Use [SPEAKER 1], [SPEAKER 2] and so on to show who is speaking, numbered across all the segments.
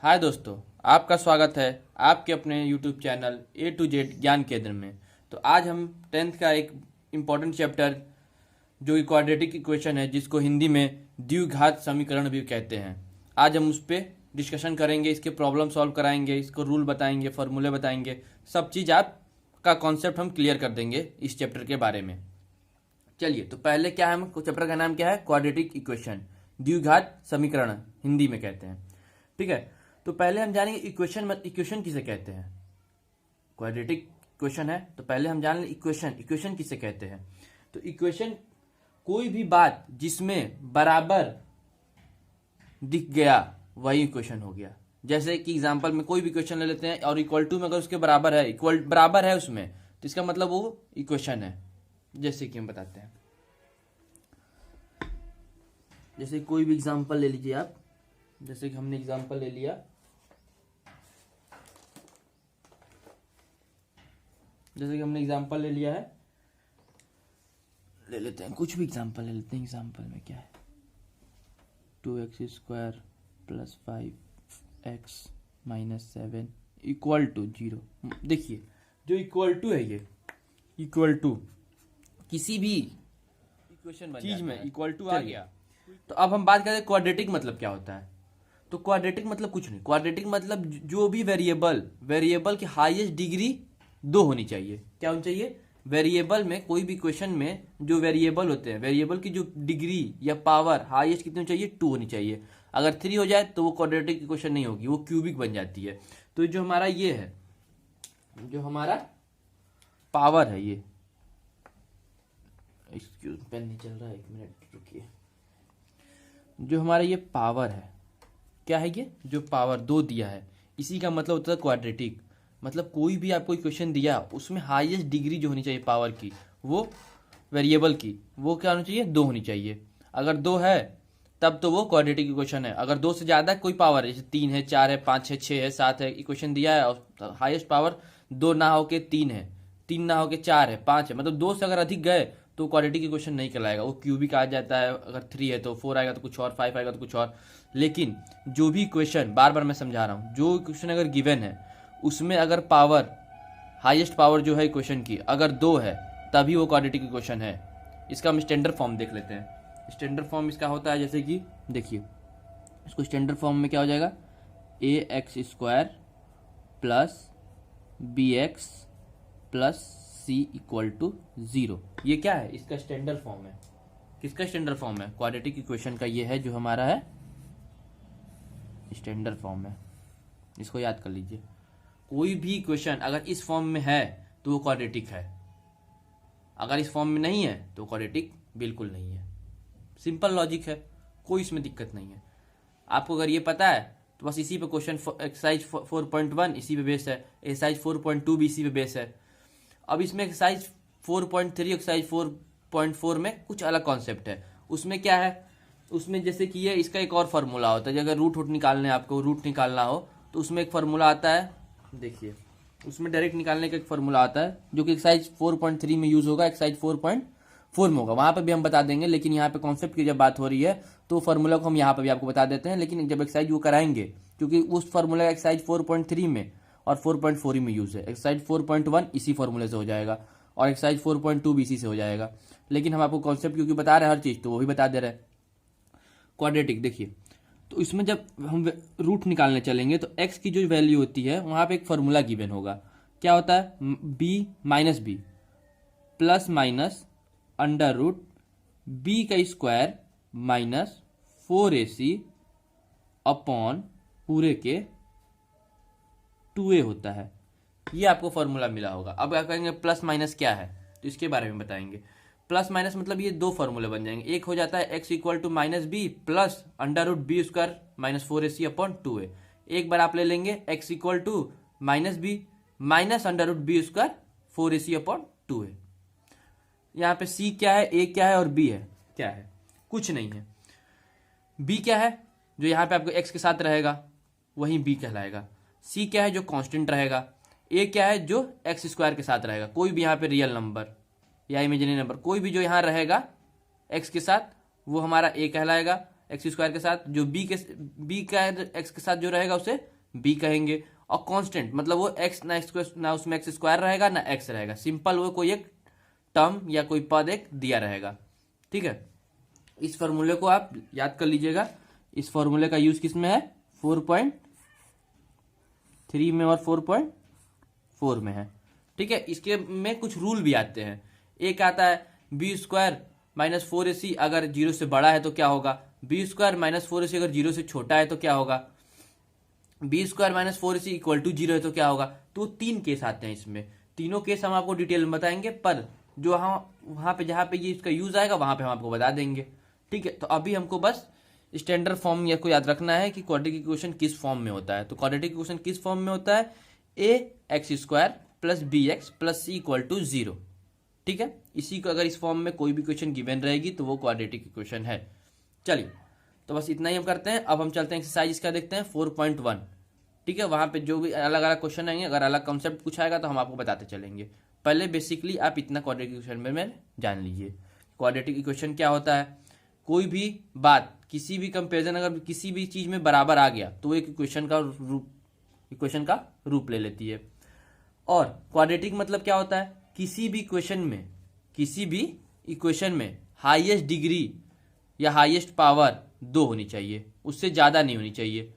[SPEAKER 1] हाय दोस्तों, आपका स्वागत है आपके अपने YouTube channel A to Z ज्ञान केंद्र में। तो आज हम 10th का एक इम्पॉर्टेंट चैप्टर जो कि क्वाड्रेटिक इक्वेशन है, जिसको हिंदी में द्विघात समीकरण भी कहते हैं, आज हम उस पर डिस्कशन करेंगे। इसके प्रॉब्लम सॉल्व कराएंगे, इसको रूल बताएंगे, फार्मूले बताएंगे, सब चीज़ आपका कॉन्सेप्ट हम क्लियर कर देंगे इस चैप्टर के बारे में। चलिए, तो पहले क्या है, हम चैप्टर का नाम क्या है? क्वाड्रेटिक इक्वेशन, द्विघात समीकरण हिंदी में कहते हैं। ठीक है, तो पहले हम जानेंगे इक्वेशन किसे कहते हैं। क्वाड्रेटिक इक्वेशन है तो पहले हम जान लें इक्वेशन किसे कहते हैं। तो इक्वेशन कोई भी बात जिसमें बराबर दिख गया वही इक्वेशन हो गया। जैसे कि एग्जांपल में कोई भी इक्वेशन ले लेते हैं और इक्वल टू में अगर उसके बराबर है उसमें, तो इसका मतलब वो इक्वेशन है। जैसे कि हम बताते हैं, जैसे कोई भी एग्जांपल ले लीजिए आप। जैसे कि हमने एग्जांपल ले लिया, है, ले लेते हैं कुछ भी एग्जांपल ले लेते हैं। एग्जांपल में क्या है? 2x² + 5x - 7 = 0। देखिए, जो इक्वल टू है, ये इक्वल टू किसी भी इक्वेशन चीज में इक्वल टू आ गया। तो अब हम बात करें क्वाड्रेटिक मतलब क्या होता है। तो क्वाड्रेटिक मतलब कुछ नहीं, क्वाड्रेटिक मतलब जो भी वेरिएबल की हाईएस्ट डिग्री 2 होनी चाहिए। क्या होनी चाहिए? वेरिएबल में, कोई भी इक्वेशन में जो वेरिएबल होते हैं, वेरिएबल की जो डिग्री या पावर हाईएस्ट कितनी होनी चाहिए? 2 होनी चाहिए। अगर 3 हो जाए तो वो क्वाड्रेटिक इक्वेशन नहीं होगी, वो क्यूबिक बन जाती है। तो जो हमारा ये है, जो हमारा पावर है, ये एक्सक्यूज पेन नहीं चल रहा है, 1 मिनट रुकिए। जो हमारा ये पावर है, क्या है ये? जो पावर 2 दिया है, इसी का मतलब होता है क्वाड्रेटिक। मतलब कोई भी आपको इक्वेशन दिया, उसमें हाईएस्ट डिग्री जो होनी चाहिए पावर की, वो वेरिएबल की, वो क्या होनी चाहिए? 2 होनी चाहिए। अगर 2 है तब तो वो क्वाड्रेटिक इक्वेशन है। अगर 2 से ज्यादा कोई पावर है, जैसे 3 है, 4 है, 5 है, 6 है, 7 है, इक्वेशन दिया है और हाईएस्ट पावर 2 ना होके 3 है, 3 ना होके 4 है, 5 है, मतलब 2 से अगर अधिक गए तो क्वाड्रेटिक इक्वेशन नहीं कहलाएगा, वो क्यूबिक आ जाता है। अगर 3 है तो 4 आएगा तो कुछ और, 5 आएगा तो कुछ और। लेकिन जो भी इक्वेशन, बार बार मैं समझा रहा हूँ, जो इक्वेशन अगर गिवन है उसमें अगर पावर, हाईएस्ट पावर जो है इक्वेशन की, अगर 2 है तभी वो क्वाड्रेटिक इक्वेशन है। इसका हम स्टैंडर्ड फॉर्म देख लेते हैं। स्टैंडर्ड फॉर्म इसका होता है, जैसे कि देखिए, इसको स्टैंडर्ड फॉर्म में क्या हो जाएगा? ax² + bx + c = 0। ये क्या है? इसका स्टैंडर्ड फॉर्म है। किसका स्टैंडर्ड फॉर्म है? क्वाड्रेटिक इक्वेशन का। ये है जो हमारा है स्टैंडर्ड फॉर्म है, इसको याद कर लीजिए। कोई भी इक्वेशन अगर इस फॉर्म में है तो वो क्वाड्रेटिक है, अगर इस फॉर्म में नहीं है तो क्वाड्रेटिक बिल्कुल नहीं है। सिंपल लॉजिक है, कोई इसमें दिक्कत नहीं है। आपको अगर ये पता है तो बस इसी पे क्वेश्चन एक्सरसाइज 4.1 इसी पे बेस है, एक्सरसाइज 4.2 भी इसी पे बेस है। अब इसमें एक्सरसाइज 4.3, एक्सरसाइज 4.4 में कुछ अलग कॉन्सेप्ट है। उसमें क्या है? उसमें जैसे कि ये इसका एक और फार्मूला होता है। अगर रूट निकालने, आपको रूट निकालना हो तो उसमें एक फार्मूला आता है। देखिए, उसमें डायरेक्ट निकालने का एक फार्मूला आता है जो कि एक्सरसाइज 4.3 में यूज होगा, एक्सरसाइज 4.4 में होगा, वहां पे भी हम बता देंगे। लेकिन यहाँ पे कॉन्सेप्ट की जब बात हो रही है तो फार्मूला को हम यहाँ पे भी आपको बता देते हैं। लेकिन जब एक्सरसाइज वो कराएंगे, क्योंकि उस फार्मूला का एक्सरसाइज 4.3 में और 4.4 में यूज है। एक्सरसाइज 4.1 इसी फार्मूले से हो जाएगा और एक्सरसाइज 4.2 भी इसी से हो जाएगा। लेकिन हम आपको कॉन्सेप्ट क्योंकि बता रहे हैं हर चीज, तो वो भी बता दे रहे हैं। क्वाड्रेटिक देखिए, तो इसमें जब हम रूट निकालने चलेंगे तो x की जो वैल्यू होती है वहां पे एक फार्मूला गिवन होगा। क्या होता है? b - b ± √b² - 4ac upon पूरे के 2a होता है। ये आपको फार्मूला मिला होगा। अब क्या कहेंगे? प्लस माइनस क्या है, तो इसके बारे में बताएंगे। प्लस माइनस मतलब ये 2 फार्मूले बन जाएंगे। एक हो जाता है x = -b + √b² - 4ac upon 2a। एक बार आप ले लेंगे x = -b - √b² 4ac upon 2a। यहाँ पे c क्या है, a क्या है और b है क्या है? कुछ नहीं है। b क्या है? जो यहाँ पे आपको x के साथ रहेगा वही b कहलाएगा। c क्या है? जो कांस्टेंट रहेगा। a क्या है? जो x² के साथ रहेगा। कोई भी यहाँ पे रियल नंबर या इमेजिनरी नंबर, कोई भी जो यहाँ रहेगा x के साथ, वो हमारा a कहलाएगा x² के साथ। जो b का x के साथ जो रहेगा उसे बी कहेंगे, और कांस्टेंट मतलब वो एक्स ना उसमें एक्स स्क्वायर रहेगा ना एक्स रहेगा, सिंपल वो कोई एक टर्म या कोई पद एक दिया रहेगा। ठीक है, इस फॉर्मूले को आप याद कर लीजिएगा। इस फॉर्मूले का यूज किस में है, 4.3 में और 4.4 में है। ठीक है, इसके में कुछ रूल भी आते हैं। एक आता है बी स्क्वायर माइनस 4ac अगर 0 से बड़ा है तो क्या होगा, बी स्क्वायर माइनस 4ac अगर 0 से छोटा है तो क्या होगा, B square minus 4ac equal to 0 है तो क्या होगा। तो 3 केस आते हैं इसमें, तीनों केस हम आपको डिटेल में बताएंगे, पर जो हम वहां पे जहां पे ये इसका यूज आएगा वहां पे हम आपको बता देंगे। ठीक है, तो अभी हमको बस स्टैंडर्ड फॉर्म या को याद रखना है कि क्वाड्रेटिक इक्वेशन किस फॉर्म में होता है। तो क्वाड्रेटिक इक्वेशन किस फॉर्म में होता है, a x square plus b x plus c equal to 0। ठीक है, इसी को अगर इस फॉर्म में कोई भी इक्वेशन गिवन रहेगी तो वो क्वाड्रेटिक इक्वेशन है। चलिए, तो बस इतना ही हम करते हैं। अब हम चलते हैं एक्सरसाइज इसका देखते हैं 4.1। ठीक है, वहां पे जो भी अलग अलग क्वेश्चन आएंगे, अगर अलग कॉन्सेप्ट कुछ आएगा तो हम आपको बताते चलेंगे। पहले बेसिकली आप इतना क्वाड्रेटिक इक्वेशन में जान लीजिए। क्वाड्रेटिक इक्वेशन क्या होता है, कोई भी बात किसी भी कंपेरिजन अगर किसी भी चीज में बराबर आ गया तो वो एक इक्वेशन का रूप ले लेती है। और क्वाड्रेटिक मतलब क्या होता है, किसी भी इक्वेशन में हाईएस्ट डिग्री या हाईएस्ट पावर 2 होनी चाहिए, उससे ज्यादा नहीं होनी चाहिए।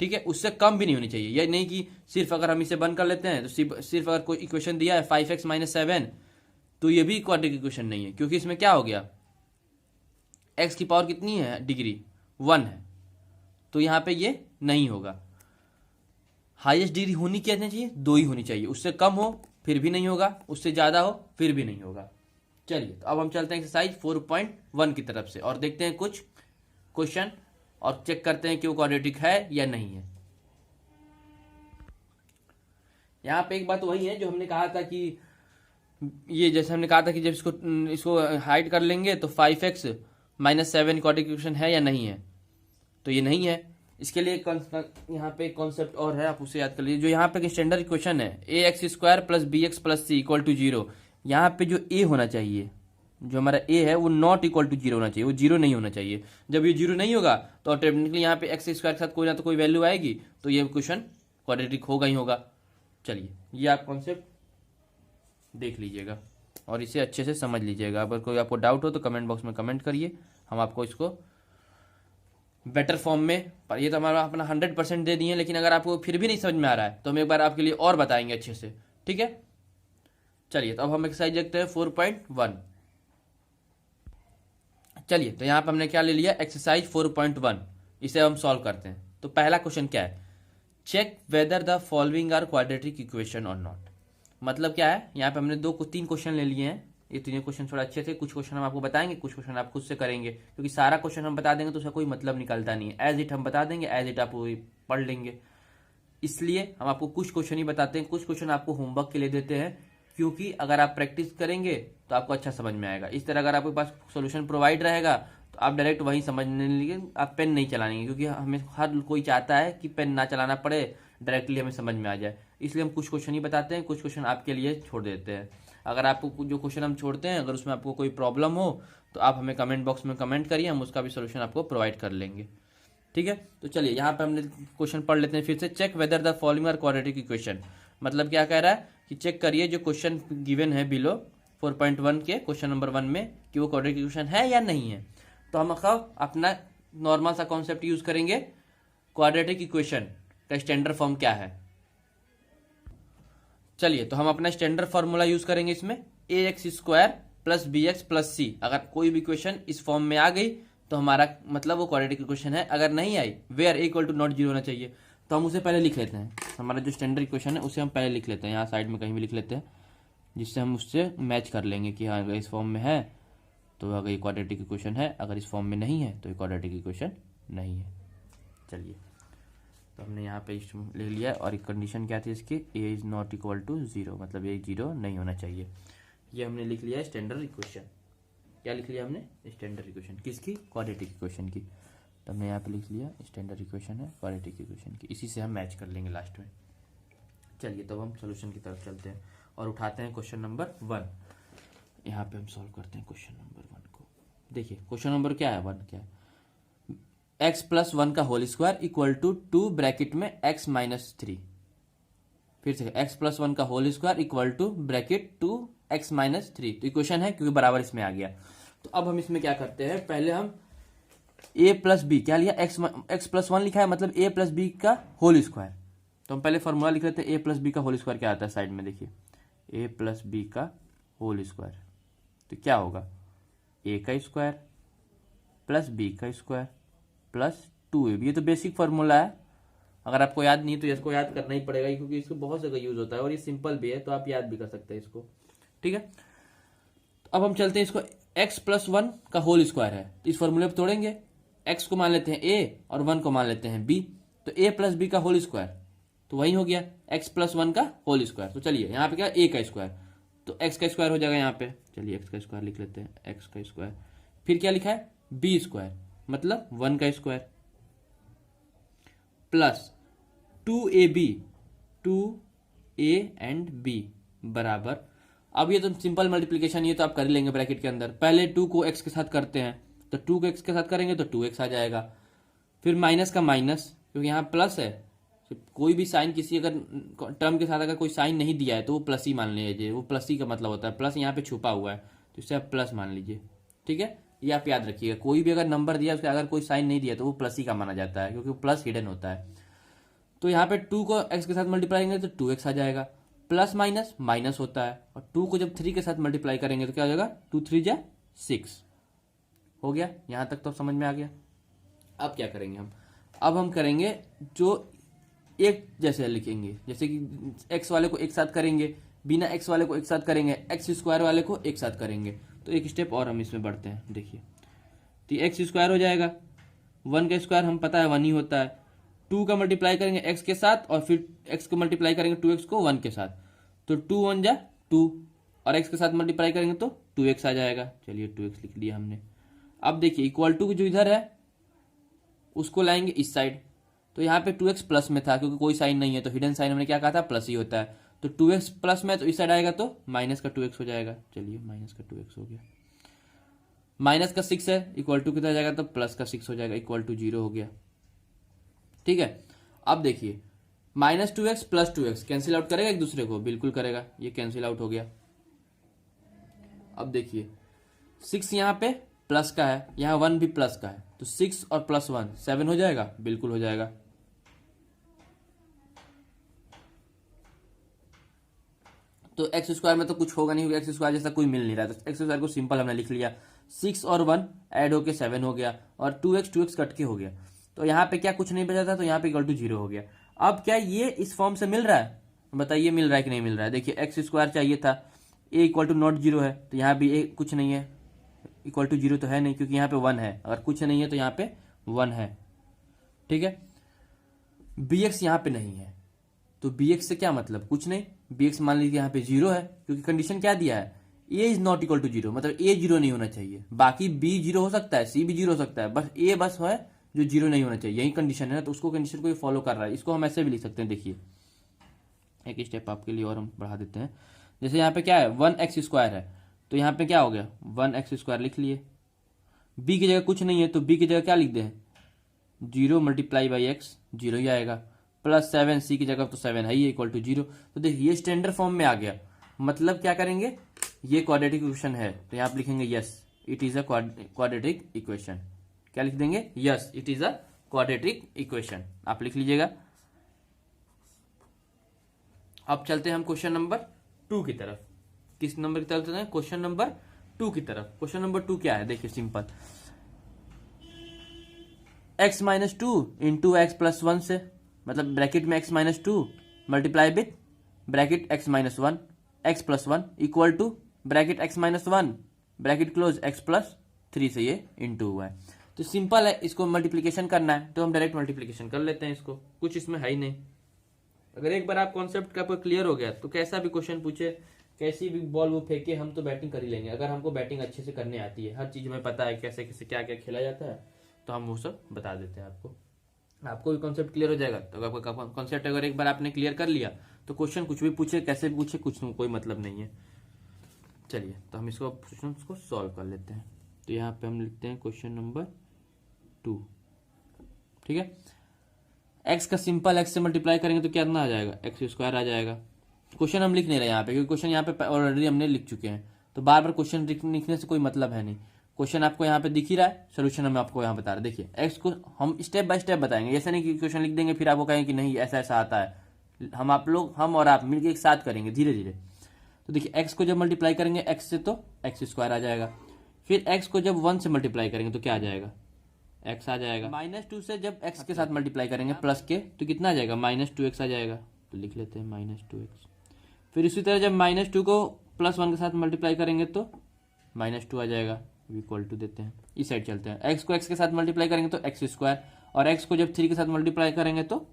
[SPEAKER 1] ठीक है, उससे कम भी नहीं होनी चाहिए। यह नहीं कि सिर्फ अगर हम इसे बंद कर लेते हैं तो सिर्फ अगर कोई इक्वेशन दिया है 5x माइनस 7 तो ये भी क्वाड्रेटिक इक्वेशन नहीं है, क्योंकि इसमें क्या हो गया, x की पावर कितनी है, डिग्री 1 है, तो यहां पे ये नहीं होगा। हाईएस्ट डिग्री होनी क्या चाहिए, 2 ही होनी चाहिए, उससे कम हो फिर भी नहीं होगा, उससे ज्यादा हो फिर भी नहीं होगा। चलिए, तो अब हम चलते हैं एक्सरसाइज 4.1 की तरफ से और देखते हैं कुछ क्वेश्चन और चेक करते हैं कि वो क्वाड्रेटिक है या नहीं है। यहां पे एक बात वही है जो हमने कहा था कि ये जैसे हमने कहा था कि जब इसको हाइड कर लेंगे तो 5x माइनस 7 क्वाड्रेटिक इक्वेशन है या नहीं है, तो ये नहीं है। इसके लिए यहाँ पे कॉन्सेप्ट और है, आप उसे याद कर लीजिए। जो यहाँ पे स्टैंडर्ड इक्वेशन है a x square plus b x plus c equal to 0, यहाँ पे जो ए होना चाहिए, जो हमारा ए है वो नॉट इक्वल टू 0 होना चाहिए, वो 0 नहीं होना चाहिए। जब ये 0 नहीं होगा तो ऑटोमेटिकली यहाँ पे एक्स स्क्वायर के साथ कोई ना तो कोई वैल्यू आएगी, तो ये क्वेश्चन क्वाड्रेटिक होगा ही होगा। चलिए, ये आप कॉन्सेप्ट देख लीजिएगा और इसे अच्छे से समझ लीजिएगा। अगर कोई आपको डाउट हो तो कमेंट बॉक्स में कमेंट करिए, हम आपको इसको बेटर फॉर्म में, पर ये तो हमारा अपना 100% दे दिए, लेकिन अगर आपको फिर भी नहीं समझ में आ रहा है तो हम एक बार आपके लिए और बताएंगे अच्छे से। ठीक है, चलिए, तो अब हम एक्सरसाइज देखते हैं 4.1। चलिए, तो यहाँ पे हमने क्या ले लिया, एक्सरसाइज 4.1, इसे हम सॉल्व करते हैं। तो पहला क्वेश्चन क्या है, check whether the following are quadratic equation और नॉट। मतलब क्या है, यहाँ पे हमने 3 क्वेश्चन ले लिए हैं। ये तीनों क्वेश्चन थोड़ा अच्छे थे, कुछ क्वेश्चन हम आपको बताएंगे, कुछ क्वेश्चन आप खुद से करेंगे, क्योंकि सारा क्वेश्चन हम बता देंगे तो उसका कोई मतलब निकलता नहीं है। एज इट हम बता देंगे, एज इट आप पढ़ लेंगे। इसलिए हम आपको कुछ क्वेश्चन ही बताते हैं, कुछ क्वेश्चन आपको होमवर्क के लिए देते हैं, क्योंकि अगर आप प्रैक्टिस करेंगे तो आपको अच्छा समझ में आएगा। इस तरह अगर आपके पास सोल्यूशन प्रोवाइड रहेगा तो आप डायरेक्ट वहीं समझने लगे, आप पेन नहीं चलाएंगे, क्योंकि हमें हर कोई चाहता है कि पेन ना चलाना पड़े, डायरेक्टली हमें समझ में आ जाए। इसलिए हम कुछ क्वेश्चन ही बताते हैं, कुछ क्वेश्चन आपके लिए छोड़ देते हैं। अगर आपको जो क्वेश्चन हम छोड़ते हैं, अगर उसमें आपको कोई प्रॉब्लम हो तो आप हमें कमेंट बॉक्स में कमेंट करिए, हम उसका भी सोल्यूशन आपको प्रोवाइड कर लेंगे। ठीक है, तो चलिए यहाँ पे हमने क्वेश्चन पढ़ लेते हैं फिर से। Check whether the following are quadratic equation, मतलब क्या कह रहा है कि चेक करिए जो क्वेश्चन गिवन है बिलो 4.1 के क्वेश्चन नंबर 1 में कि वो क्वाड्रेटिक इक्वेशन है या नहीं है। तो हम अपना नॉर्मल सा कॉन्सेप्ट यूज करेंगे। क्वाड्रेटिक इक्वेशन का स्टैंडर्ड फॉर्म क्या है, चलिए, तो हम अपना स्टैंडर्ड फॉर्मूला यूज करेंगे इसमें, a x square plus b x plus c. अगर कोई भी इक्वेशन इस फॉर्म में आ गई तो हमारा मतलब वो क्वाड्रेटिक इक्वेशन है। अगर नहीं आई, where a equal to not 0 होना चाहिए, तो हम उसे पहले लिख लेते हैं। हमारा जो स्टैंडर्ड इक्वेशन है उसे हम पहले लिख लेते हैं, यहाँ साइड में कहीं भी लिख लेते हैं, जिससे हम उससे मैच कर लेंगे कि हाँ अगर इस फॉर्म में है तो अगर ये क्वाड्रेटिक इक्वेशन है, अगर इस फॉर्म में नहीं है तो ये क्वाड्रेटिक इक्वेशन नहीं है। चलिए, तो हमने यहाँ पे ले लिया और एक कंडीशन क्या थी इसकी, ए इज नॉट इक्वल टू 0, मतलब ए 0 नहीं होना चाहिए। ये हमने लिख लिया स्टैंडर्ड इक्वेशन। क्या लिख लिया हमने, स्टैंडर्ड इक्वेशन किसकी, क्वाड्रेटिक इक्वेशन की। तो हमने यहाँ पे लिख लिया स्टैंडर्ड इक्वेशन है क्वाड्रेटिक इक्वेशन की, इसी से हम मैच कर लेंगे लास्ट में। चलिए, तो हम सोल्यूशन की तरफ चलते हैं और उठाते हैं क्वेश्चन नंबर 1। यहाँ पे हम सॉल्व करते हैं क्वेश्चन नंबर 1 को। देखिए क्वेश्चन नंबर क्या है, 1 क्या है, एक्स प्लस वन का whole square equal to 2 bracket में एक्स माइनस 3। फिर से एक्स प्लस वन का whole square equal to bracket 2 X minus 3। तो इक्वेशन है क्योंकि बराबर इसमें आ गया। तो अब हम इसमें क्या करते हैं, पहले हम ए प्लस बी क्या लिया, एक्स प्लस वन लिखा है मतलब ए प्लस बी का होल स्क्वायर। तो हम पहले फॉर्मूला लिख लेते हैं, ए प्लस बी का होल स्क्वायर क्या आता है, साइड में देखिए, ए प्लस बी का होल स्क्वायर। तो क्या होगा, ए का स्क्वायर प्लस बी का स्क्वायर प्लस 2ab। ये तो बेसिक फार्मूला है, अगर आपको याद नहीं है तो इसको याद करना ही पड़ेगा क्योंकि इसको बहुत जगह यूज होता है और ये सिंपल भी है, तो आप याद भी कर सकते हैं इसको। ठीक है, तो अब हम चलते हैं इसको, एक्स प्लस वन का होल स्क्वायर है तो इस फॉर्मूले पर तोड़ेंगे, एक्स को मान लेते हैं ए और वन को मान लेते हैं बी, तो ए प्लस बी का होल स्क्वायर तो वही हो गया एक्स प्लस वन का होल स्क्वायर। तो चलिए यहाँ पे क्या, ए का स्क्वायर, तो एक्स का स्क्वायर हो जाएगा यहाँ पे, चलिए एक्स का स्क्वायर लिख लेते हैं, एक्स का स्क्वायर, फिर क्या लिखा है बी स्क्वायर मतलब वन का square plus 2ab, 2a and b बराबर, अब ये तो सिंपल मल्टीप्लिकेशन, ये तो आप कर ही लेंगे ब्रैकेट के अंदर। पहले 2 को x के साथ करते हैं तो 2 को x के साथ करेंगे तो 2x आ जाएगा, फिर माइनस का माइनस क्योंकि यहाँ प्लस है, कोई भी साइन किसी अगर टर्म के साथ अगर कोई साइन नहीं दिया है तो वो प्लस ही मान लीजिए, वो प्लस ही का मतलब होता है, प्लस यहाँ पे छुपा हुआ है तो इसे आप प्लस मान लीजिए। ठीक है, ये आप याद रखिएगा, कोई भी अगर नंबर दिया उसका अगर कोई साइन नहीं दिया तो वो प्लस ही का माना जाता है क्योंकि वो प्लस हिडन होता है। तो यहाँ पे 2 को x के साथ मल्टीप्लाई करेंगे तो 2x आ जाएगा, प्लस माइनस माइनस होता है, और 2 को जब 3 के साथ मल्टीप्लाई करेंगे तो क्या हो जाएगा, 2 3 जा 6 हो गया। यहाँ तक तो समझ में आ गया। अब क्या करेंगे हम, अब हम करेंगे जो एक जैसे लिखेंगे, जैसे कि x वाले को एक साथ करेंगे, बिना x वाले को एक साथ करेंगे, एक्स स्क्वायर वाले को एक साथ करेंगे। तो एक स्टेप और हम इसमें बढ़ते हैं, देखिए, तो एक्स स्क्वायर हो जाएगा, वन का स्क्वायर हम पता है वन ही होता है, 2 का मल्टीप्लाई करेंगे x के साथ और फिर x को मल्टीप्लाई करेंगे 2x को 1 के साथ, तो 2 1 जा 2 और x के साथ मल्टीप्लाई करेंगे तो 2x आ जाएगा। चलिए 2x लिख लिया हमने। अब देखिए इक्वल टू जो इधर है उसको लाएंगे इस साइड, तो यहाँ पे 2x प्लस में था क्योंकि कोई साइन नहीं है तो हिडन साइन हमने क्या कहा था, प्लस ही होता है, तो 2x प्लस में तो इस साइड आएगा तो माइनस का 2x हो जाएगा। चलिए माइनस का 2x हो गया, माइनस का 6 है इक्वल टू कितना जाएगा, तो प्लस का 6 हो जाएगा, इक्वल टू 0 हो गया। ठीक है, अब देखिए minus 2x plus 2x cancel out करेगा एक दूसरे को, बिल्कुल करेगा, ये कैंसिल आउट हो गया। अब देखिए 6 यहाँ पे प्लस का है, यहाँ 1 भी प्लस का है, तो 6 और प्लस 1 7 हो जाएगा, बिल्कुल हो जाएगा। तो एक्स स्क्वायर में तो कुछ होगा नहीं, एक्स स्क्वायर जैसा कोई मिल नहीं रहा, तो एक्स स्क्वायर को सिंपल हमने लिख लिया, 6 और 1 ऐड होके 7 हो गया और 2x कट के हो गया, तो यहाँ पे क्या कुछ नहीं बचा था, तो यहाँ पे इक्वल टू 0 हो गया। अब क्या ये इस फॉर्म से मिल रहा है, बताइए मिल रहा है कि नहीं मिल रहा है। देखिए एक्स स्क्वायर चाहिए था, ए इक्वल टू नॉट 0 है तो यहाँ भी ए कुछ नहीं है, इक्वल टू 0 तो है नहीं क्योंकि यहाँ पे 1 है, अगर कुछ नहीं है तो यहाँ पे 1 है। ठीक है, बी एक्स यहाँ पे नहीं है तो बी एक्स से क्या मतलब, कुछ नहीं, बी एक्स मान लीजिए यहाँ पे 0 है क्योंकि कंडीशन क्या दिया है, ए इज नॉट इक्वल टू 0, मतलब ए 0 नहीं होना चाहिए, बाकी बी 0 हो सकता है, सी भी 0 हो सकता है, बस ए बस है जो 0 नहीं होना चाहिए, यही कंडीशन है ना, तो उसको कंडीशन को फॉलो कर रहा है। इसको हम ऐसे भी लिख सकते हैं, देखिए एक स्टेप आपके लिए और हम बढ़ा देते हैं, जैसे यहाँ पे क्या है 1x स्क्वायर है तो यहाँ पे क्या हो गया 1x स्क्वायर लिख लिए, बी की जगह कुछ नहीं है तो बी की जगह क्या लिख दें 0 मल्टीप्लाई बाई एक्स 0 ही आएगा, प्लस 7 सी की जगह तो 7 है ही इक्वल टू 0। तो देखिए ये स्टैंडर्ड फॉर्म में आ गया, मतलब क्या करेंगे, ये क्वाड्रेटिक इक्वेशन है तो यहाँ पे लिखेंगे yes it is a quadratic equation, क्या लिख देंगे, yes it is a quadratic equation, आप लिख लीजिएगा। अब चलते हैं हम क्वेश्चन नंबर 2 की तरफ, किस नंबर की तरफ चलते हैं, क्वेश्चन नंबर 2 की तरफ। क्वेश्चन नंबर 2 क्या है, देखिए simple, x minus 2 into x plus 1 से, मतलब ब्रैकेट में x minus 2 multiply with bracket x minus 1 x plus 1 equal to bracket x minus 1 bracket close x plus 3 से ये इंटू हुआ है। तो सिंपल है, इसको मल्टीप्लीकेशन करना है तो हम डायरेक्ट मल्टीप्लीकेशन कर लेते हैं, इसको कुछ इसमें है ही नहीं। अगर एक बार आप कॉन्सेप्ट का क्लियर हो गया तो कैसा भी क्वेश्चन पूछे, कैसी भी बॉल वो फेंके, हम तो बैटिंग कर ही लेंगे, अगर हमको बैटिंग अच्छे से करने आती है, हर चीज हमें पता है कैसे कैसे क्या क्या खेला जाता है, तो हम वो सब बता देते हैं आपको। आपको भी कॉन्सेप्ट क्लियर हो जाएगा, तो आपका कॉन्सेप्ट अगर एक बार आपने क्लियर कर लिया तो क्वेश्चन कुछ भी पूछे, कैसे भी पूछे, कुछ कोई मतलब नहीं है। चलिए तो हम इसको क्वेश्चन को सॉल्व कर लेते हैं। तो यहाँ पे हम लिखते हैं क्वेश्चन नंबर 2, ठीक है। एक्स का सिंपल एक्स से मल्टीप्लाई करेंगे तो कितना आ जाएगा, एक्स स्क्वायर आ जाएगा। क्वेश्चन हम लिख नहीं रहे यहाँ पे, क्योंकि क्वेश्चन यहाँ पे ऑलरेडी हमने लिख चुके हैं, तो बार बार क्वेश्चन लिखने से कोई मतलब है नहीं। क्वेश्चन आपको यहाँ पे दिख ही रहा है, सोल्यूशन हम आपको यहाँ बता रहे हैं। देखिए एक्स को हम स्टेप बाय स्टेप बताएंगे, ऐसा नहीं कि क्वेश्चन लिख देंगे फिर आपको कहेंगे कि नहीं ऐसा ऐसा आता है। हम और आप मिलकर एक साथ करेंगे धीरे धीरे। तो देखिए एक्स को जब मल्टीप्लाई करेंगे एक्स से तो एक्स स्क्वायर आ जाएगा। फिर एक्स को जब 1 से मल्टीप्लाई करेंगे तो क्या आ जाएगा, एक्स आ जाएगा। -2 से जब एक्स के साथ मल्टीप्लाई करेंगे प्लस के तो कितना आ जाएगा, -2x आ जाएगा। तो लिख लेते हैं -2x। फिर इसी तरह जब -2 को +1 के साथ मल्टीप्लाई करेंगे तो -2 आ जाएगा, इक्वल टू देते हैं, इस साइड चलते हैं। एक्स को एक्स के साथ मल्टीप्लाई करेंगे तो एक्स स्क्वायर, और एक्स को जब 3 के साथ मल्टीप्लाई करेंगे तो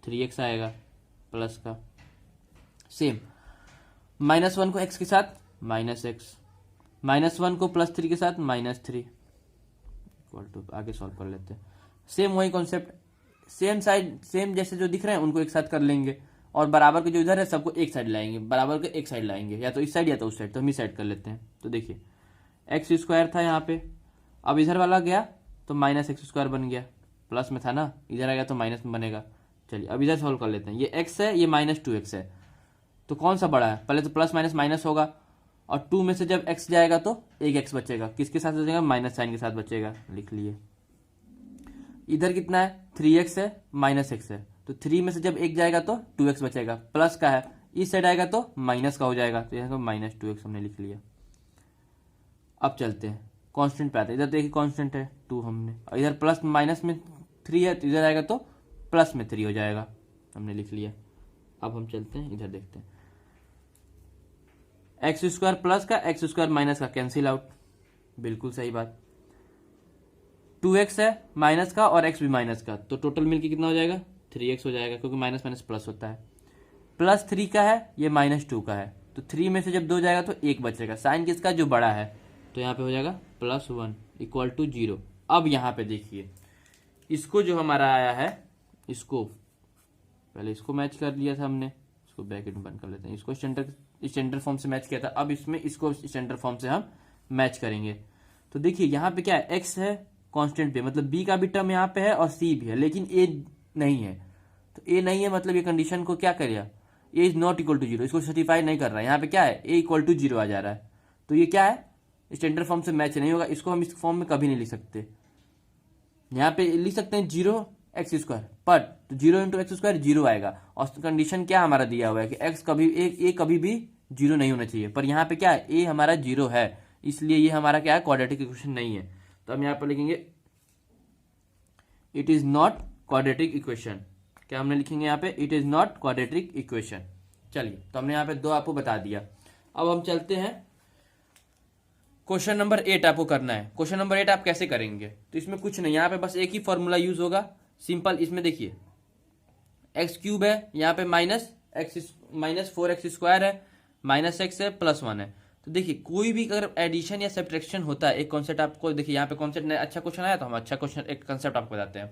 [SPEAKER 1] 3x आएगा प्लस का। सेम -1 को एक्स के साथ -x, -1 को +3 के साथ -3, इक्वल टू, आगे सॉल्व कर लेते हैं। सेम वही कॉन्सेप्ट, सेम साइड सेम जैसे जो दिख रहे हैं उनको एक साथ कर लेंगे, और बराबर के जो इधर है सबको एक साइड लाएंगे, बराबर के एक साइड लाएंगे, या तो इस साइड या तो उस साइड, तो हम इस साइड कर लेते हैं। तो देखिए एक्स स्क्वायर था यहाँ पे, अब इधर वाला गया तो -x² बन गया, प्लस में था ना, इधर आ गया तो माइनस में बनेगा। चलिए अब इधर सॉल्व कर लेते हैं। ये x है, ये -2x है, तो कौन सा बड़ा है, पहले तो प्लस माइनस माइनस होगा, और 2 में से जब x जाएगा तो एक x बचेगा, किसके साथ बचेगा, माइनस साइन के साथ बचेगा, लिख लिए। इधर कितना है, 3x है, -x है, तो 3 में से जब 1 जाएगा तो 2x बचेगा, प्लस का है, इस साइड आएगा तो माइनस का हो जाएगा, तो यहाँ -2x हमने लिख लिया। अब चलते हैं कांस्टेंट पे आते हैं। इधर देखिए कांस्टेंट है 2 हमने, और इधर प्लस माइनस में 3 है, तो इधर आएगा तो प्लस में 3 हो जाएगा, हमने लिख लिया। अब हम चलते हैं इधर देखते हैं, x² प्लस का x² माइनस का कैंसिल आउट, बिल्कुल सही बात। 2x है माइनस का और x भी माइनस का, तो टोटल मिलके कितना हो जाएगा, 3x हो जाएगा, क्योंकि माइनस माइनस प्लस होता है। +3 का है, ये -2 का है, तो 3 में से जब 2 जाएगा तो 1 बचेगा, साइन किसका, जो बड़ा है, तो यहाँ पे हो जाएगा +1 इक्वल टू 0। अब यहाँ पे देखिए इसको जो हमारा आया है, इसको पहले इसको मैच कर लिया था हमने, इसको ब्रैकेट में बंद कर लेते हैं, इसको स्टैंडर्ड फॉर्म से मैच किया था, अब इसमें इसको स्टैंडर्ड फॉर्म से हम मैच करेंगे। तो देखिए यहाँ पे क्या है, x है कांस्टेंट पे, मतलब b का भी टर्म यहाँ पे है और c भी है, लेकिन a नहीं है। तो a नहीं है मतलब ये कंडीशन को क्या करेगा, a is not equal to 0, इसको सर्टिफाई नहीं कर रहा है। यहाँ पे क्या है, a इक्वल टू 0 आ जा रहा है, तो ये क्या है, स्टैंडर्ड फॉर्म से मैच नहीं होगा, इसको हम इस फॉर्म में कभी नहीं लिख सकते। यहाँ पे लिख सकते हैं 0x², बट 0 × x² 0 आएगा, और कंडीशन क्या हमारा दिया हुआ है कि x कभी a कभी भी 0 नहीं होना चाहिए, पर यहाँ पे क्या है, a हमारा 0 है, इसलिए ये हमारा क्या है, क्वाड्रेटिक इक्वेशन नहीं है। तो हम यहाँ पर लिखेंगे it is not quadratic equation. क्या हमने लिखेंगे यहाँ पे, it is not quadratic equation. चलिए तो हमने यहाँ पे 2 आपको बता दिया। अब हम चलते हैं क्वेश्चन नंबर 8 आपको करना है। क्वेश्चन नंबर 8 आप कैसे करेंगे, तो इसमें कुछ नहीं, यहाँ पे बस एक ही फॉर्मूला यूज होगा, सिंपल। इसमें देखिए x³ है, यहाँ पे -4x² है, -x है, +1 है। तो देखिए कोई भी अगर एडिशन या सब्ट्रैक्शन होता है, एक कॉन्सेप्ट आपको देखिए यहाँ पे कॉन्सेप्ट अच्छा क्वेश्चन आया, तो हम अच्छा क्वेश्चन एक कॉन्सेप्ट आपको बताते हैं।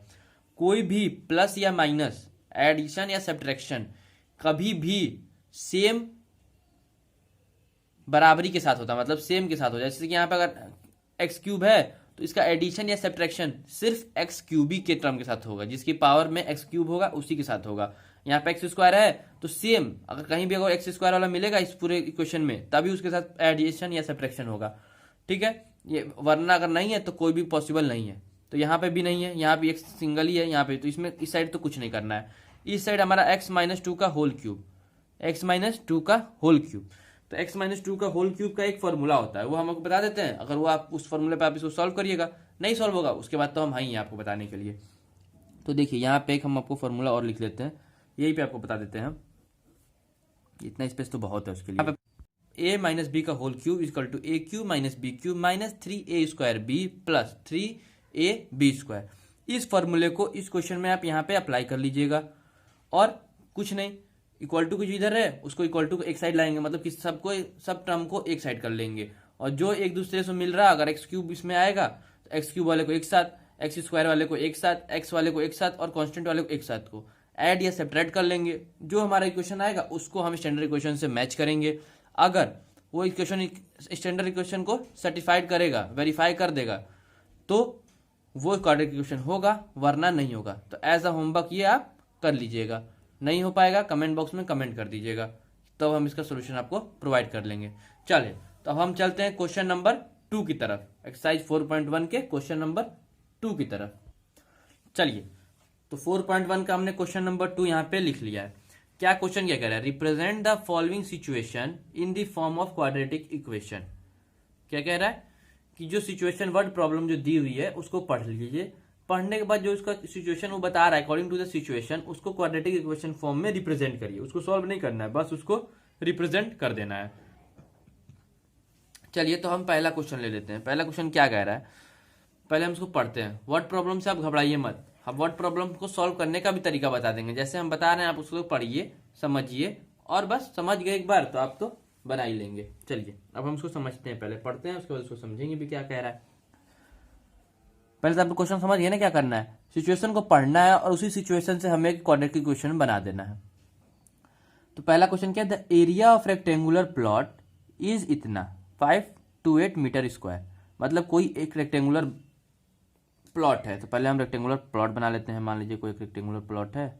[SPEAKER 1] कोई भी प्लस या माइनस, एडिशन या सब्ट्रैक्शन कभी भी सेम बराबरी के साथ होता है, मतलब सेम के साथ हो जाए। जैसे कि यहाँ पे अगर x³ है तो इसका एडिशन या सब्ट्रैक्शन सिर्फ x³ के टर्म के साथ होगा, जिसकी पावर में x³ होगा उसी के साथ होगा। यहाँ पे x² है तो सेम, अगर कहीं भी अगर x² वाला मिलेगा इस पूरे इक्वेशन में, तभी उसके साथ एडिशन या सब्ट्रैक्शन होगा, ठीक है। ये वरना अगर नहीं है तो कोई भी पॉसिबल नहीं है। तो यहाँ पे भी नहीं है, यहाँ भी एक सिंगल ही है यहाँ पे, तो इसमें इस साइड तो कुछ नहीं करना है। इस साइड हमारा x-2 का होल क्यूब, x-2 का होल क्यूब। तो x-2 का होल क्यूब का एक फॉर्मूला होता है, वो हम आपको बता देते हैं। अगर वो आप उस फॉर्मूले पे आप इसको सॉल्व करिएगा, नहीं सॉल्व होगा उसके बाद तो हम हैं आपको बताने के लिए। तो देखिए यहाँ पे एक हम आपको फॉर्मूला और लिख लेते हैं, यही पे आपको बता देते हैं हम, इतना स्पेस तो बहुत है उसके लिए। a - b का whole cube equal to a³ - b³ - 3a² b + 3ab²। इस फॉर्मूले को इस क्वेश्चन में आप यहाँ पे अप्लाई कर लीजिएगा, और कुछ नहीं, इक्वल टू को जो इधर है उसको इक्वल टू को एक साइड लाएंगे, मतलब कि सब टर्म को एक साइड कर लेंगे, और जो एक दूसरे से मिल रहा, अगर x³ इसमें आएगा तो x³ वाले को एक साथ, x² वाले को एक साथ, x वाले को एक साथ, और कांस्टेंट वाले को एक साथ को ऐड या सेपरेट कर लेंगे। जो हमारा इक्वेशन आएगा उसको हम स्टैंडर्ड इक्वेशन से मैच करेंगे। अगर वो इक्वेशन स्टैंडर्ड इक्वेशन को सर्टिफाइड करेगा, वेरीफाई कर देगा, तो वो क्वाड्रेटिक इक्वेशन होगा, वरना नहीं होगा। तो एज अ होमवर्क ये आप कर लीजिएगा। नहीं हो पाएगा कमेंट बॉक्स में कमेंट कर दीजिएगा, तब हम इसका सोल्यूशन आपको प्रोवाइड कर लेंगे। चलिए तो अब हम चलते हैं क्वेश्चन नंबर 2 की तरफ, एक्सरसाइज 4.1 के क्वेश्चन नंबर 2 की तरफ। चलिए तो 4.1 का हमने क्वेश्चन नंबर 2 यहाँ पे लिख लिया है। क्या क्वेश्चन क्या कह रहा है? Represent the following situation in the form of quadratic equation. क्या कह रहा है कि जो सिचुएशन वर्ड प्रॉब्लम जो दी हुई है उसको पढ़ लीजिए। पढ़ने के बाद जो उसका सिचुएशन वो बता रहा है अकॉर्डिंग टू द सिचुएशन, उसको क्वाड्रेटिक इक्वेशन फॉर्म में रिप्रेजेंट करिए। उसको सॉल्व नहीं करना है, बस उसको रिप्रेजेंट कर देना है। चलिए तो हम पहला क्वेश्चन ले लेते हैं। पहला क्वेश्चन क्या कह रहा है, पहले हम इसको पढ़ते हैं। वर्ड प्रॉब्लम से आप घबराइए मत, हम वर्ड प्रॉब्लम को सॉल्व करने का भी तरीका बता देंगे। जैसे हम बता रहे हैं आप उसको पढ़िए, समझिए, और बस समझ गए एक बार तो आप तो बना ही लेंगे। चलिए अब हम इसको समझते हैं, पहले पढ़ते हैं उसके बाद उसको समझेंगे भी क्या कह रहा है। पहले तो आप क्वेश्चन समझिए ना क्या करना है, सिचुएशन को पढ़ना है और उसी सिचुएशन से हमें एक क्वाड्रेटिक इक्वेशन बना देना है। तो पहला क्वेश्चन क्या है, the area of rectangular plot is इतना 528 मीटर स्क्वायर। मतलब कोई एक रेक्टेंगुलर प्लॉट है, तो पहले हम रेक्टेंगुलर प्लॉट बना लेते हैं। मान लीजिए कोई एक रेक्टेंगुलर प्लॉट है,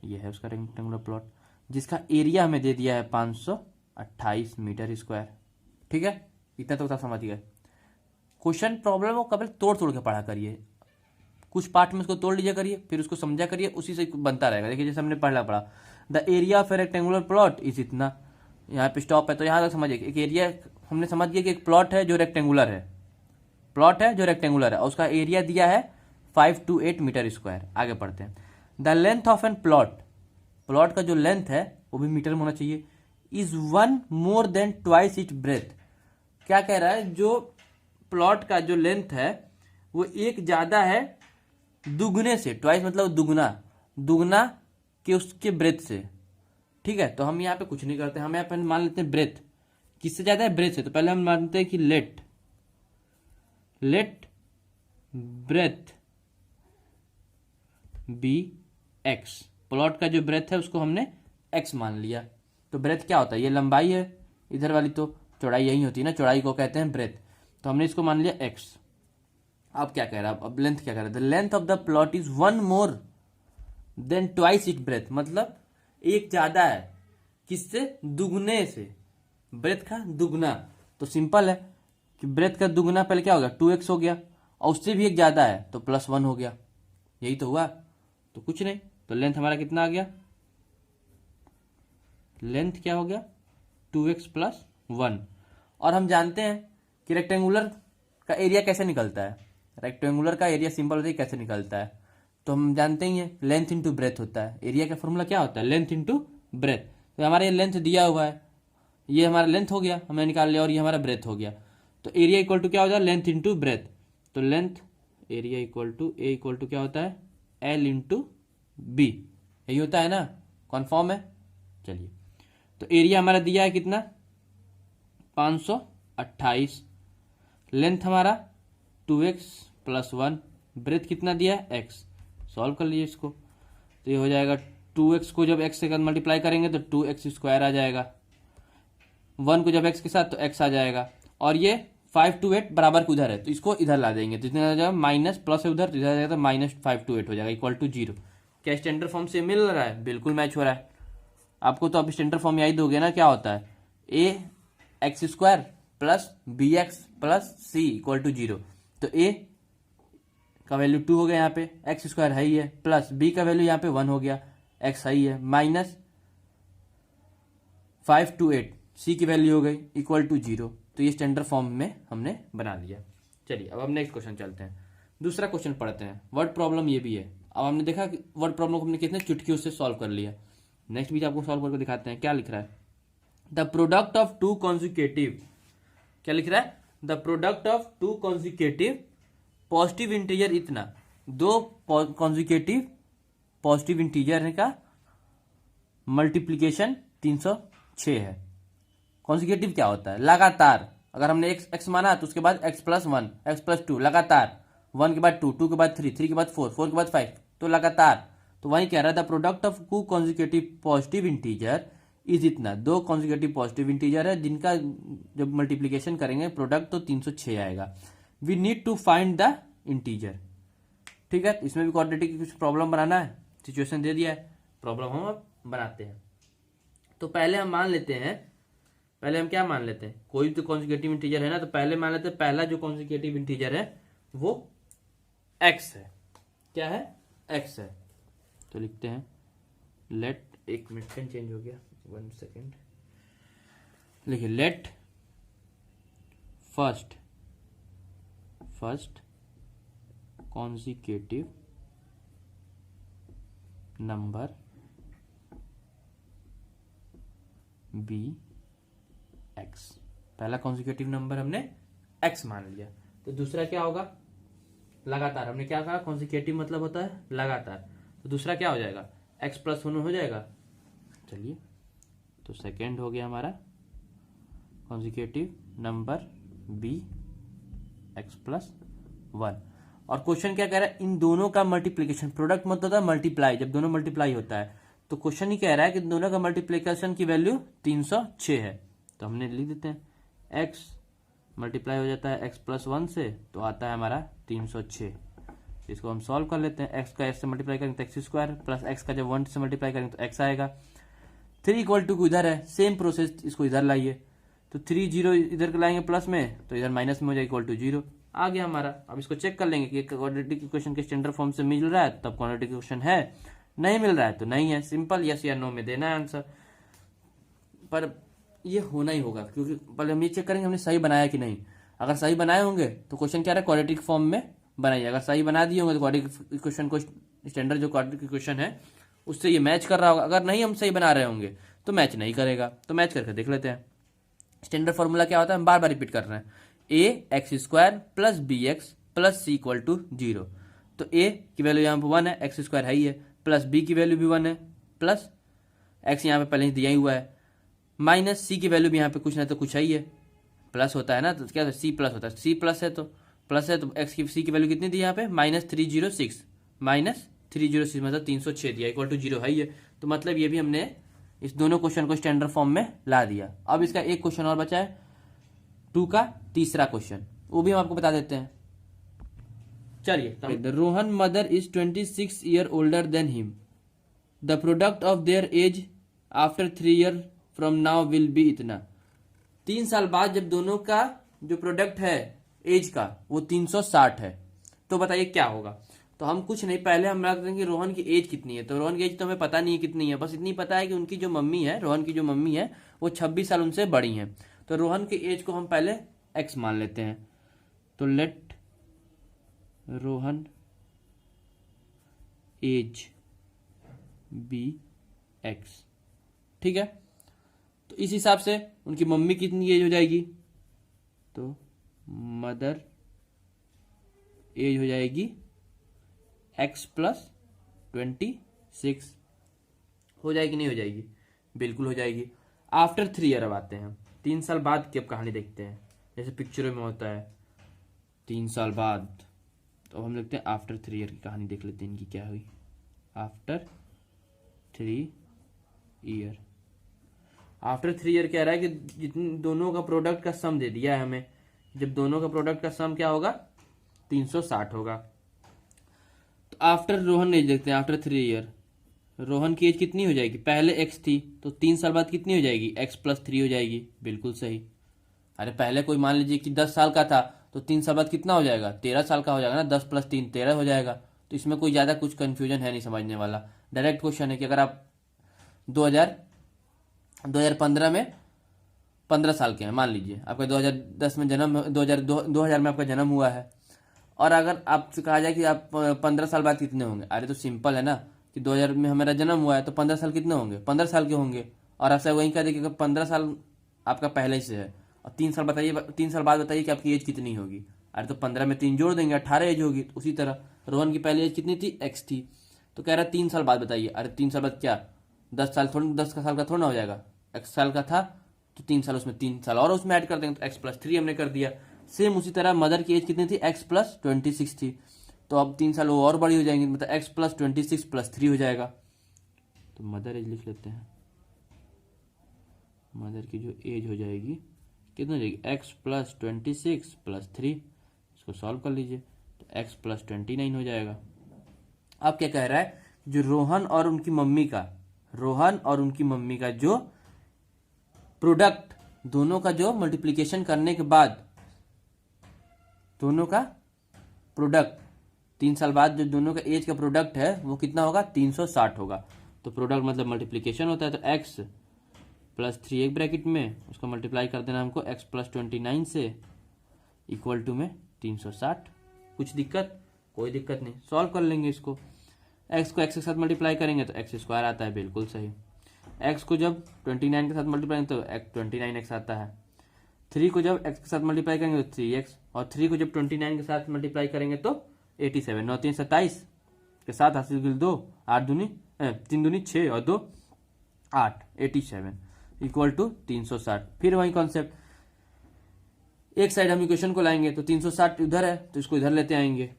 [SPEAKER 1] ये है उसका रेक्टेंगुलर प्लॉट, जिसका एरिया हमें दे दिया है 528 मीटर स्क्वायर। ठीक है, इतना तो समझ गए। क्वेश्चन प्रॉब्लम को कभी तोड़ तोड़ के पढ़ा करिए, कुछ पार्ट में उसको तोड़ लीजिए करिए, फिर उसको समझा करिए, उसी से बनता रहेगा। देखिए जैसे हमने पढ़ा the area of A rectangular plot is इतना, यहाँ पे स्टॉप है तो यहाँ तक समझिए। एक एरिया हमने समझ गया कि एक प्लॉट है जो रेक्टेंगुलर है, प्लॉट है जो रेक्टेंगुलर है और उसका एरिया दिया है 528 मीटर स्क्वायर। आगे पढ़ते हैं। The length of an plot, plot का जो लेंथ है वो भी मीटर में होना चाहिए, is 1 more than twice it breadth. क्या कह रहा है, जो प्लॉट का जो लेंथ है वो एक ज्यादा है दुगने से, ट्वाइस मतलब दुगना, दुगना के उसके ब्रेथ से। ठीक है, तो हम यहाँ पे कुछ नहीं करते, हम यहाँ पे मान लेते हैं ब्रेथ किससे ज्यादा है, ब्रेथ से। तो पहले हम मानते हैं कि let breadth be X, plot का जो ब्रेथ है उसको हमने एक्स मान लिया। तो ब्रेथ क्या होता है, ये लंबाई है, इधर वाली तो चौड़ाई यही होती है ना, चौड़ाई को कहते हैं ब्रेथ। तो हमने इसको मान लिया एक्स। अब क्या कह रहा है, अब लेंथ क्या कह रहा है, the length of the plot is 1 more than twice it breadth. मतलब एक ज्यादा है किससे, दुगने से, ब्रेथ का दुगना। तो सिंपल है कि ब्रेथ का दुगना पहले क्या हो गया 2x हो गया, और उससे भी एक ज्यादा है तो +1 हो गया। यही तो हुआ, तो कुछ नहीं। तो लेंथ हमारा कितना आ गया, लेंथ क्या हो गया 2x + 1। और हम जानते हैं कि रेक्टेंगुलर का एरिया कैसे निकलता है, रेक्टेंगुलर का एरिया सिंपल होता है कैसे निकलता है, तो हम जानते ही हैं लेंथ इंटू ब्रेथ होता है। एरिया का फॉर्मूला क्या होता है, लेंथ इंटू ब्रेथ। तो हमारा ये लेंथ दिया हुआ है, ये हमारा लेंथ हो गया, हमने निकाल लिया, और ये हमारा ब्रेथ हो गया। तो एरिया इक्वल टू क्या हो जाए, लेंथ इंटू ब्रेथ। तो length area equal to a equal to क्या होता है, एल इंटू बी। यही होता है ना, कॉन्फर्म है। चलिए तो एरिया हमारा दिया है कितना 528, लेंथ हमारा 2x + 1, ब्रेथ कितना दिया है x। सॉल्व कर लीजिए इसको, तो ये हो जाएगा 2x को जब x से मल्टीप्लाई करेंगे तो 2x² आ जाएगा, 1 को जब x के साथ तो x आ जाएगा, और ये 528 बराबर को उधर है तो इसको इधर ला देंगे, तो इतना आ जाएगा माइनस, प्लस है उधर तो इधर आ जाएगा, -528 हो जाएगा इक्वल टू 0। क्या स्टैंडर्ड फॉर्म से मिल रहा है, बिल्कुल मैच हो रहा है। आपको तो अब स्टैंडर्ड फॉर्म याद दोगे ना, क्या होता है ax² + bx + c = 0। तो a का वैल्यू 2 हो गया यहाँ पे, x² है ही है, प्लस b का वैल्यू यहाँ पे 1 हो गया, x है ही है, -528 c की वैल्यू हो गई इक्वल टू 0। तो ये स्टैंडर्ड फॉर्म में हमने बना लिया। चलिए अब हम नेक्स्ट क्वेश्चन चलते हैं, दूसरा क्वेश्चन पढ़ते हैं। वर्ड प्रॉब्लम ये भी है। अब हमने देखा कि वर्ड प्रॉब्लम को हमने कितने चुटकियों से सॉल्व कर लिया। नेक्स्ट भी आपको सॉल्व करके दिखाते हैं। क्या लिख रहा है, द प्रोडक्ट ऑफ 2 कॉन्जिक्यूटिव, क्या लिख रहा है, the product of 2 consecutive positive integer इतना, 2 कॉन्जिक्यूटिव पॉजिटिव इंटीजर का मल्टीप्लीकेशन 306 है। कॉन्जिक्यूटिव क्या होता है, लगातार। अगर हमने x माना तो उसके बाद x + 1 x + 2 लगातार, 1 के बाद 2 2 के बाद 3 3 के बाद 4 4 के बाद 5, तो लगातार। तो वही कह रहा था product of 2 consecutive positive integer is इतना, 2 कॉन्जिक्यूटिव पॉजिटिव इंटीजर है जिनका जब मल्टीप्लीकेशन करेंगे प्रोडक्ट तो 306 आएगा। We need to find the integer. ठीक है, इसमें भी क्वाड्रेटिक की कुछ प्रॉब्लम बनाना है, सिचुएशन दे दिया है, प्रॉब्लम हम अब बनाते हैं। तो पहले हम मान लेते हैं, पहले हम क्या मान लेते हैं, कोई तो कॉन्जिक्यूटिव इंटीजर है ना, तो पहले मान लेते हैं पहला जो कॉन्जिक्यूटिव इंटीजर है वो x है। क्या है? x है। तो लिखते हैं लेट, एक मिनट पेन चेंज हो गया, 1 सेकेंड, लिखिए let first consecutive number be x। पहला कॉन्जिक्यूटिव नंबर हमने x मान लिया। तो दूसरा क्या होगा? लगातार। हमने क्या कहा? कॉन्जिक्यूटिव मतलब होता है लगातार। तो दूसरा क्या हो जाएगा? x प्लस 1 हो जाएगा। चलिए, तो सेकेंड हो गया हमारा consecutive number b x plus 1। और क्वेश्चन क्या कह रहा है? इन दोनों का मल्टीप्लीकेशन, प्रोडक्ट मतलब होता है मल्टीप्लाई, जब दोनों मल्टीप्लाई होता है तो क्वेश्चन ही कह रहा है कि दोनों का मल्टीप्लीकेशन की वैल्यू 306 है। तो हमने लिख देते हैं x मल्टीप्लाई हो जाता है x प्लस 1 से, तो आता है हमारा 306। इसको हम सॉल्व कर लेते हैं। x का x से मल्टीप्लाई करेंगे तो x स्क्वायर, प्लस x का जब 1 से मल्टीप्लाई करेंगे तो x आएगा। 3 इक्वल टू इधर है, सेम प्रोसेस, इसको इधर लाइए। तो 3 0 इधर लाएंगे प्लस में, तो इधर माइनस में हो जाएगा, इक्वल टू 0 आ गया हमारा। अब इसको चेक कर लेंगे कि क्वाड्रेटिक इक्वेशन के स्टैंडर्ड फॉर्म से मिल रहा है तब क्वाड्रेटिक इक्वेशन है, नहीं मिल रहा है तो नहीं है। सिंपल यस या नो में देना है आंसर। पर ये होना ही होगा, क्योंकि पहले हम ये चेक करेंगे हमने सही बनाया कि नहीं। अगर सही बनाए होंगे तो क्वेश्चन क्या रहा है? क्वाड्रेटिक फॉर्म में बनाइए। अगर सही बना दिए होंगे तो क्वाड्रेटिक इक्वेशन को, स्टैंडर्ड जो क्वाड्रेटिक इक्वेशन है उससे ये मैच कर रहा होगा। अगर नहीं हम सही बना रहे होंगे तो मैच नहीं करेगा। तो मैच करके देख लेते हैं। स्टैंडर्ड फॉर्मूला क्या होता है? हम बार बार रिपीट कर रहे हैं। A x square plus b x plus c equal to 0। तो ए की वैल्यू यहाँ पे 1 है, एक्स स्क्वायर है ही है, प्लस बी की वैल्यू भी 1 है, प्लस एक्स यहाँ पे पहले ही दिया ही हुआ है, माइनस सी की वैल्यू भी यहाँ पे कुछ ना तो कुछ है ही है, प्लस होता है ना, तो क्या सी प्लस होता है, सी प्लस है तो प्लस है, तो एक्स की सी की वैल्यू कितनी दी यहाँ पे? -306, -306 मतलब 306 दिया, इक्वल टू 0 है ही है। तो मतलब ये भी हमने इस दोनों क्वेश्चन को स्टैंडर्ड फॉर्म में ला दिया। अब इसका एक क्वेश्चन और बचा है, 2 का तीसरा क्वेश्चन, वो भी हम आपको बता देते हैं। चलिए, the Rohan mother is 26 year older than him. The product of their age after 3 year from now will be इतना। 3 साल बाद जब दोनों का जो प्रोडक्ट है एज का वो 360 है, तो बताइए क्या होगा? तो हम कुछ नहीं, पहले हम रख देंगे रोहन की एज कितनी है। तो रोहन की एज तो हमें पता नहीं है कितनी है, बस इतनी पता है कि उनकी जो मम्मी है, रोहन की जो मम्मी है वो 26 साल उनसे बड़ी हैं। तो रोहन की एज को हम पहले x मान लेते हैं। तो let Rohan age be x। ठीक है, तो इस हिसाब से उनकी मम्मी कितनी एज हो जाएगी? तो मदर एज हो जाएगी x प्लस 26। हो जाएगी नहीं हो जाएगी? बिल्कुल हो जाएगी। आफ्टर 3 ईयर अब आते हैं, 3 साल बाद की अब कहानी देखते हैं। जैसे पिक्चरों में होता है 3 साल बाद, तो हम लिखते हैं आफ्टर 3 ईयर की कहानी देख लेते हैं इनकी क्या हुई। आफ्टर 3 ईयर, आफ्टर 3 ईयर कह रहा है कि जितने दोनों का प्रोडक्ट का सम दे दिया है हमें। जब दोनों का प्रोडक्ट का सम क्या होगा? 360 होगा। तो आफ्टर रोहन एज देखते हैं, आफ्टर 3 ईयर रोहन की एज कितनी हो जाएगी? पहले x थी तो 3 साल बाद कितनी हो जाएगी? x प्लस 3 हो जाएगी। बिल्कुल सही। अरे पहले कोई मान लीजिए कि 10 साल का था तो 3 साल बाद कितना हो जाएगा? 13 साल का हो जाएगा ना, 10 प्लस 3 13 हो जाएगा। तो इसमें कोई ज़्यादा कुछ कन्फ्यूजन है नहीं समझने वाला, डायरेक्ट क्वेश्चन है कि अगर आप 2015 में 15 साल के हैं, मान लीजिए आपका 2010 में जन्म, 2000 में आपका जन्म हुआ है, और अगर आपसे कहा जाए कि आप 15 साल बाद कितने होंगे? अरे तो सिंपल है ना कि 2000 में हमारा जन्म हुआ है तो 15 साल कितने होंगे? 15 साल के होंगे। और आपसे वहीं कह देखिए 15 साल आपका पहले से है, और 3 साल बताइए, 3 साल बाद बताइए कि आपकी एज कितनी होगी? अरे तो 15 में 3 जोड़ देंगे, 18 एज होगी। तो उसी तरह रोहन की पहले एज कितनी थी? x थी। तो कह रहा है 3 साल बाद बताइए। अरे 3 साल बाद क्या 10 साल थोड़ा, 10 का साल का थोड़ा ना हो जाएगा? x साल का था तो 3 साल, उसमें 3 साल और उसमें ऐड कर देंगे तो x प्लस 3 हमने कर दिया। सेम उसी तरह मदर की एज कितनी थी? x प्लस 26 थी। तो अब 3 साल वो और बड़ी हो जाएंगी, मतलब x प्लस 26 प्लस 3 हो जाएगा। तो मदर एज लिख लेते हैं। मदर की जो एज हो जाएगी कितना हो जाएगी? x plus 26 plus 3। इसको सॉल्व कर लीजिए। तो x प्लस 29 हो जाएगा। अब क्या कह रहा है, जो रोहन और उनकी मम्मी का जो प्रोडक्ट, दोनों का जो मल्टीप्लिकेशन करने के बाद, दोनों का प्रोडक्ट 3 साल बाद जो दोनों का एज का प्रोडक्ट है वो कितना होगा, 360 होगा। तो प्रोडक्ट मतलब मल्टीप्लिकेशन होता है, तो x प्लस 3 एक ब्रैकेट में, उसका मल्टीप्लाई कर देना हमको x प्लस 29 से, इक्वल टू में 360। कुछ दिक्कत? कोई दिक्कत नहीं, सॉल्व कर लेंगे इसको। x को x के साथ मल्टीप्लाई करेंगे तो x स्क्वायर आता है, बिल्कुल सही। x को जब 29 के साथ मल्टीप्लाई तो 29x आता है। 3 को जब x के साथ मल्टीप्लाई करेंगे तो 3x, और 3 को जब 29 के साथ मल्टीप्लाई करेंगे तो 87। 9 3 27 के साथ हासिल गिल 2, 8 दूनी 3 दूनी 6 और 2 8, 87 इक्वल टू 360। फिर वही कॉन्सेप्ट, एक साइड हम इक्वेशन को लाएंगे तो 360 उधर है तो इसको इधर लेते आएंगे,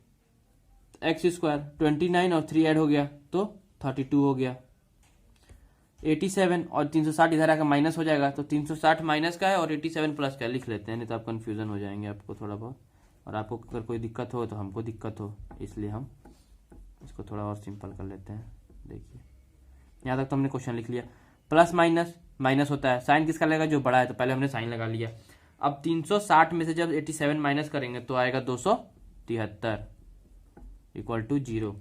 [SPEAKER 1] एक्स स्क्वायर 29 और 3 ऐड हो गया तो 32 हो गया। 87 और 360 इधर आकर माइनस हो जाएगा, तो 360 माइनस का है और 87 प्लस का है, लिख लेते हैं, नहीं तो आप कंफ्यूजन हो जाएंगे आपको थोड़ा बहुत, और आपको अगर कोई दिक्कत हो तो हमको दिक्कत हो, इसलिए हम इसको थोड़ा और सिंपल कर लेते हैं। देखिए यहाँ तक तो हमने क्वेश्चन लिख लिया। प्लस माइनस माइनस होता है, साइन किसका लगेगा, जो बड़ा है, तो पहले हमने साइन लगा लिया। अब 360 में से जब 87 माइनस करेंगे तो आएगा 273 इक्वल टू 0।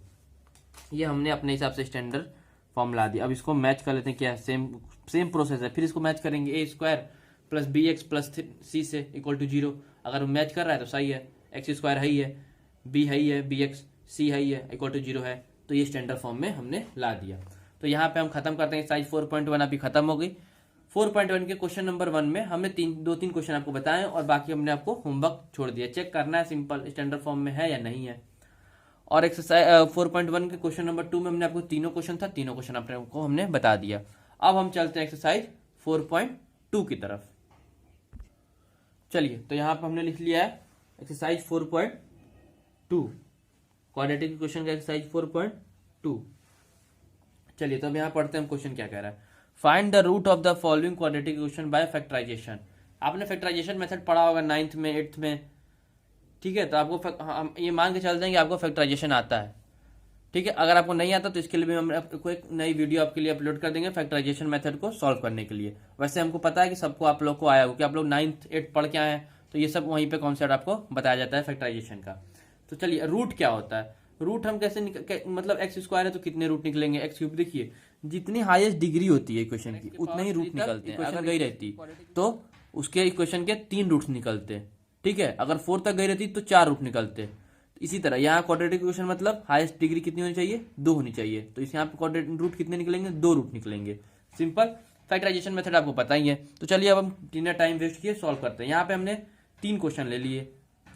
[SPEAKER 1] ये हमने अपने हिसाब से स्टैंडर्ड फॉर्म ला दिया। अब इसको मैच कर लेते हैं, क्या सेम प्रोसेस है, फिर इसको मैच करेंगे, a square plus b x plus c से इक्वल टू 0। अगर वो मैच कर रहा है तो सही है, एक्स स्क्वायर है ही है, बी है ही है, बी एक्स सी है ही है, इक्वल टू 0 है, तो ये स्टैंडर्ड फॉर्म में हमने ला दिया। तो यहाँ पे हम खत्म करते हैं, एक्सरसाइज 4.1 अभी खत्म हो गई। 4.1 के क्वेश्चन नंबर 1 में हमने 2-3 क्वेश्चन आपको बताए और बाकी हमने आपको होमवर्क छोड़ दिया, चेक करना है सिंपल स्टैंडर्ड फॉर्म में है या नहीं है। और एक्सरसाइज 4.1 के क्वेश्चन नंबर 2 में हमने आपको तीनों क्वेश्चन था, तीनों क्वेश्चन आपको हमने बता दिया। अब हम चलते हैं एक्सरसाइज 4.2 की तरफ। चलिए, तो यहाँ पर हमने लिख लिया है एक्सरसाइज 4.2, क्वाड्रेटिक क्वेश्चन का एक्सरसाइज 4.2। चलिए, तो अब यहाँ पढ़ते हैं हम क्वेश्चन क्या कह रहा है। Find the root of the following quadratic equation by factorization. आपने फैक्टराइजेशन मेथड पढ़ा होगा 9th में 8th में, ठीक है। तो आपको हम ये मान के चलते हैं कि आपको फैक्टराइजेशन आता है, ठीक है। अगर आपको नहीं आता तो इसके लिए भी हम आपको एक नई वीडियो आपके लिए अपलोड कर देंगे फैक्टराइजेशन मेथड को सॉल्व करने के लिए। वैसे हमको पता है कि सबको आप लोग को आया हो, कि आप लोग 9th 8th पढ़ के आए हैं, तो ये सब वहीं पे कॉन्सेप्ट आपको बताया जाता है फैक्टराइजेशन का। तो चलिए, रूट क्या होता है, रूट हम कैसे मतलब एक्स स्क्वायर है तो कितने रूट निकलेंगे, एक्स क्यूब। देखिए, जितनी हाईएस्ट डिग्री होती है इक्वेशन की उतने ही रूट निकलते हैं। अगर गई रहती तो उसके इक्वेशन के 3 रूट निकलते, ठीक है। अगर 4 तक गई रहती तो 4 रूट निकलते। इसी तरह यहाँ क्वाड्रेटिक इक्वेशन मतलब हाईएस्ट डिग्री कितनी होनी चाहिए, 2 होनी चाहिए। तो इस यहाँ पे क्वाड्रेटिक रूट कितने निकलेंगे, 2 रूट निकलेंगे। सिंपल फैक्टराइजेशन मेथड आपको पता ही है। तो चलिए, अब हम बिना टाइम वेस्ट किए सॉल्व करते हैं। यहाँ पे हमने 3 क्वेश्चन ले लिए।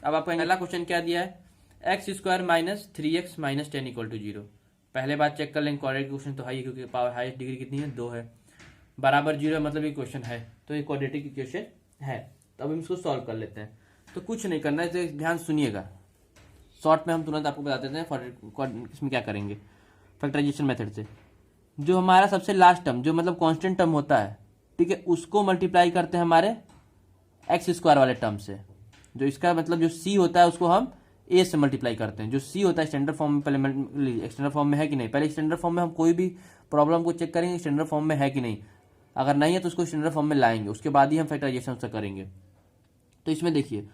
[SPEAKER 1] अब आपका पहला क्वेश्चन क्या दिया है, x square minus 3x minus 10 equal to 0। पहले बात चेक कर लेंगे, क्वाड्रेटिक क्वेश्चन तो है क्योंकि पावर हाईएस्ट डिग्री कितनी है, 2 है, बराबर 0 है, मतलब ये क्वेश्चन है, तो ये क्वाड्रेटिक इक्वेशन है। तो अब हम इसको सॉल्व कर लेते हैं। तो कुछ नहीं करना है, तो ध्यान सुनिएगा, शॉर्ट में हम तुरंत आपको बता देते हैं इसमें क्या करेंगे फैक्टराइजेशन मेथड से। जो हमारा सबसे लास्ट टर्म, जो मतलब कांस्टेंट टर्म होता है, ठीक है, उसको मल्टीप्लाई करते हैं हमारे एक्स स्क्वायर वाले टर्म से। जो इसका मतलब जो सी होता है उसको हम ए से मल्टीप्लाई करते हैं। जो सी होता है स्टैंडर्ड फॉर्म में, पहले स्टैंडर्ड फॉर्म में है कि नहीं, पहले स्टैंडर्ड फॉर्म में हम कोई भी प्रॉब्लम को चेक करेंगे स्टैंडर्ड फॉर्म में है कि नहीं। अगर नहीं है तो उसको स्टैंडर्ड फॉर्म में लाएंगे, उसके बाद ही हम फैक्टराइजेशन से करेंगे। तो इसमें देखिए,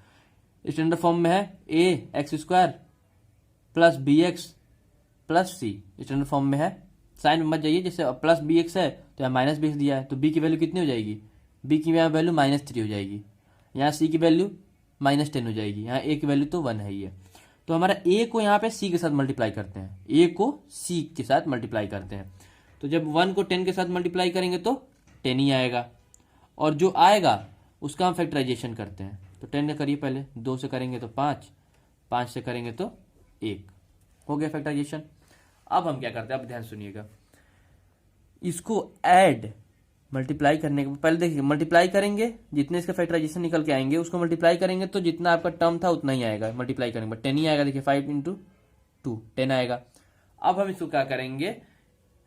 [SPEAKER 1] स्टैंडर्ड फॉर्म में है a x square plus b x plus c, standard form में है। साइन में मत जाइए, जैसे प्लस बी एक्स है तो यहाँ माइनस बी एक्स दिया है, तो बी की वैल्यू कितनी हो जाएगी, बी की यहाँ वैल्यू -3 हो जाएगी, यहाँ सी की वैल्यू -10 हो जाएगी, यहाँ ए की वैल्यू तो 1 है ही है। तो हमारा ए को यहाँ पे सी के साथ मल्टीप्लाई करते हैं, ए को सी के साथ मल्टीप्लाई करते हैं। तो जब 1 को 10 के साथ मल्टीप्लाई करेंगे तो 10 ही आएगा, और जो आएगा उसका हम फैक्टराइजेशन करते हैं। तो 10 का करिए पहले, 2 से करेंगे तो 5, 5 से करेंगे तो 1, हो गया फैक्टराइजेशन। अब हम क्या करते हैं, अब ध्यान सुनिएगा, इसको ऐड मल्टीप्लाई करने के पहले देखिए, मल्टीप्लाई करेंगे जितने इसका फैक्टराइजेशन निकल के आएंगे उसको मल्टीप्लाई करेंगे तो जितना आपका टर्म था उतना ही आएगा, मल्टीप्लाई करेंगे 10 ही आएगा। देखिए 5 × 2 10 आएगा। अब हम इसको क्या करेंगे,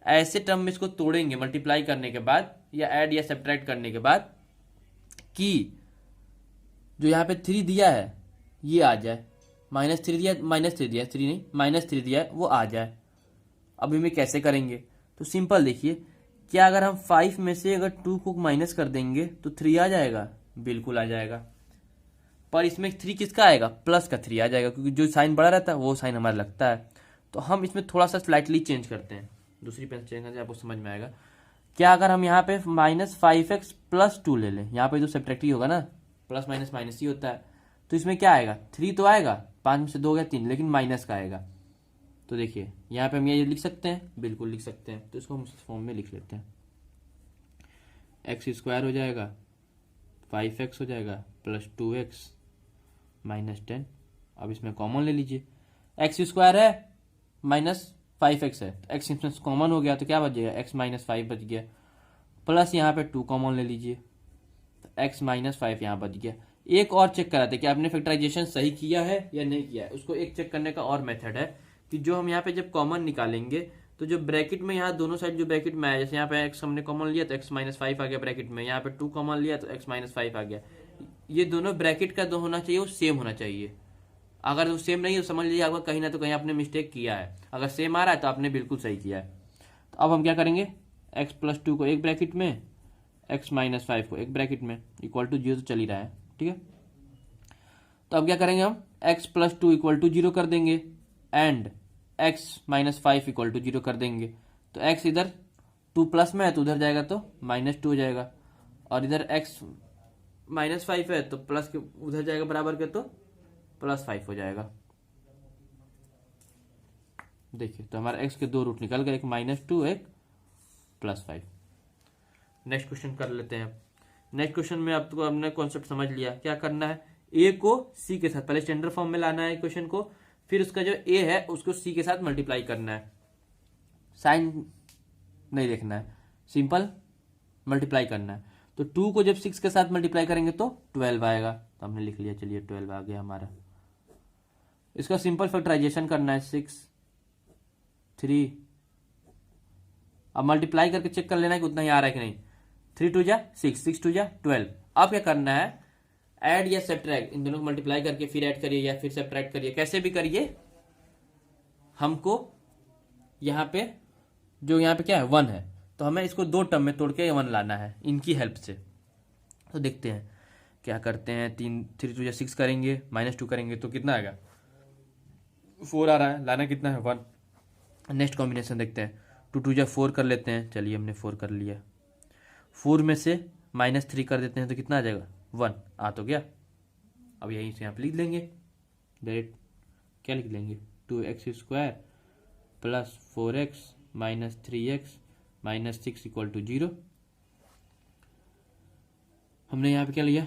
[SPEAKER 1] ऐसे टर्म में इसको तोड़ेंगे मल्टीप्लाई करने के बाद या ऐड या सब्ट्रैक्ट करने के बाद, कि जो यहाँ पे 3 दिया है ये आ जाए, -3 दिया, -3 नहीं -3 दिया है, वो आ जाए। अभी में कैसे करेंगे? तो सिंपल देखिए, क्या अगर हम 5 में से अगर 2 को माइनस कर देंगे तो 3 आ जाएगा? बिल्कुल आ जाएगा। पर इसमें 3 किसका आएगा? प्लस का 3 आ जाएगा, क्योंकि जो साइन बड़ा रहता है वो साइन हमारा लगता है। तो हम इसमें थोड़ा सा स्लाइटली चेंज करते हैं, दूसरी पेन चेंज करते हैं, आपको समझ में आएगा। क्या अगर हम यहाँ पे -5x + 2 ले लें, यहाँ पे जो सब्ट्रैक्ट ही होगा ना, प्लस माइनस माइनस ही होता है, तो इसमें क्या आएगा? 3 तो आएगा, 5 में से 2 गया 3, लेकिन माइनस का आएगा। तो देखिए यहाँ पे हम ये लिख सकते हैं, बिल्कुल लिख सकते हैं। तो इसको हम इस फॉर्म में लिख लेते हैं, x² हो जाएगा, 5x हो जाएगा, +2x -10। अब इसमें कॉमन ले लीजिए, x² है -5x है, तो x इसमें कॉमन हो गया तो क्या बच जाएगा? x -5 बच गया, प्लस यहाँ पे 2 कॉमन ले लीजिए, तो x -5 यहाँ बच गया। एक और चेक कराते हैं कि आपने फैक्टराइजेशन सही किया है या नहीं किया है। उसको एक चेक करने का और मेथड है कि जो हम यहाँ पे जब कॉमन निकालेंगे तो जो ब्रैकेट में यहाँ दोनों साइड जो ब्रैकेट में आया, जैसे यहाँ पे x हमने कॉमन लिया तो x -5 आ गया ब्रैकेट में, यहाँ पे 2 कॉमन लिया तो x -5 आ गया। ये दोनों ब्रैकेट का दो होना चाहिए, वो सेम होना चाहिए। अगर वो सेम नहीं है तो समझ लीजिए आपका कहीं ना तो कहीं आपने मिस्टेक किया है। अगर सेम आ रहा है तो आपने बिल्कुल सही किया है। तो अब हम क्या करेंगे, x + 2 को एक ब्रैकेट में, x -5 को एक ब्रैकेट में, = 0 तो चल ही रहा है, ठीक है। तो अब क्या करेंगे हम, x + 2 = 0 कर देंगे एंड x -5 = 0 कर देंगे। तो x इधर 2 प्लस में है तो उधर जाएगा तो -2 हो जाएगा, और इधर x -5 है तो प्लस के उधर जाएगा बराबर के, तो +5 हो जाएगा। देखिए तो हमारा x के 2 रूट निकल गए, एक -2 एक +5। नेक्स्ट क्वेश्चन कर लेते हैं। नेक्स्ट क्वेश्चन में आपको हमने कॉन्सेप्ट समझ लिया, क्या करना है, a को c के साथ पहले स्टैंडर्ड फॉर्म में लाना है क्वेश्चन को, फिर उसका जो a है उसको c के साथ मल्टीप्लाई करना है। साइन नहीं देखना है, सिंपल मल्टीप्लाई करना है। तो 2 को जब 6 के साथ मल्टीप्लाई करेंगे तो 12 आएगा, तो हमने लिख लिया, चलिए 12 आ गया हमारा। इसका सिंपल फैक्टराइजेशन करना है, 6 3, अब मल्टीप्लाई करके चेक कर लेना है कि उतना ही आ रहा है कि नहीं। 3 2 जा 6, 6 2 जा 12। अब क्या करना है, ऐड या सब्ट्रैक्ट, इन दोनों को मल्टीप्लाई करके फिर ऐड करिए या फिर सब्ट्रैक्ट करिए, कैसे भी करिए, हमको यहाँ पे जो यहाँ पे क्या है 1 है, तो हमें इसको 2 टर्म में तोड़ के 1 लाना है इनकी हेल्प से। तो देखते हैं क्या करते हैं, 3 2 6 करेंगे, -2 करेंगे तो कितना आएगा, 4 आ रहा है, लाना कितना है 1। नेक्स्ट कॉम्बिनेशन देखते हैं, 2 2 4 कर लेते हैं, चलिए हमने 4 कर लिया। 4 में से -3 कर देते हैं तो कितना आ जाएगा, 1 आ तो गया। अब यहीं से यहाँ पे लिख लेंगे डायरेक्ट, क्या लिख लेंगे, 2x² + 4x - 3x - 6 = 0। हमने यहाँ पे क्या लिया,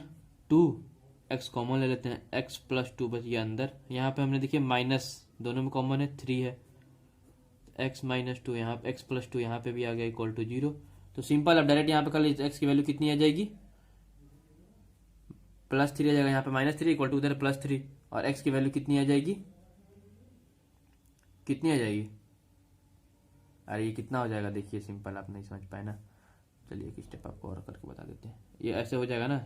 [SPEAKER 1] 2x कॉमन ले लेते हैं, x + 2 बच गया अंदर। यहाँ पे हमने देखिए माइनस दोनों में कॉमन है, 3 है, x - 2 यहाँ x + 2 यहाँ पे भी आ गया = 0। तो सिंपल अब डायरेक्ट यहाँ पे कर लीजिए, x की वैल्यू कितनी आ जाएगी, +3 आ जाएगा, यहाँ पे -3 = उधर +3, और x की वैल्यू कितनी आ जाएगी, कितनी आ जाएगी, अरे ये कितना हो जाएगा, देखिए सिंपल आप नहीं समझ पाए ना, चलिए एक स्टेप आपको और करके बता देते हैं। ये ऐसे हो जाएगा ना,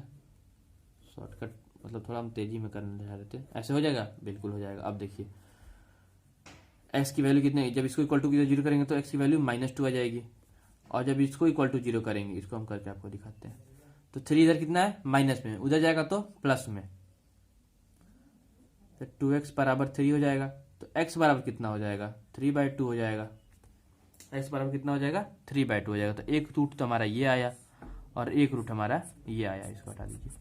[SPEAKER 1] शॉर्टकट मतलब थोड़ा हम तेजी में करने जा रहे थे, ऐसे हो जाएगा, बिल्कुल हो जाएगा। अब देखिए x की वैल्यू कितनी है, जब इसको = 0 करेंगे तो x की वैल्यू -2 आ जाएगी, और जब इसको = 0 करेंगे, इसको हम करके आपको दिखाते हैं, तो 3 इधर कितना है माइनस में, उधर जाएगा तो प्लस में, तो 2x = 3 हो जाएगा। तो x बराबर कितना हो जाएगा, 3/2 हो जाएगा, x बराबर कितना हो जाएगा, 3/2 हो जाएगा। तो एक रूट तो हमारा ये आया और एक रूट हमारा ये आया, इसको हटा दीजिए,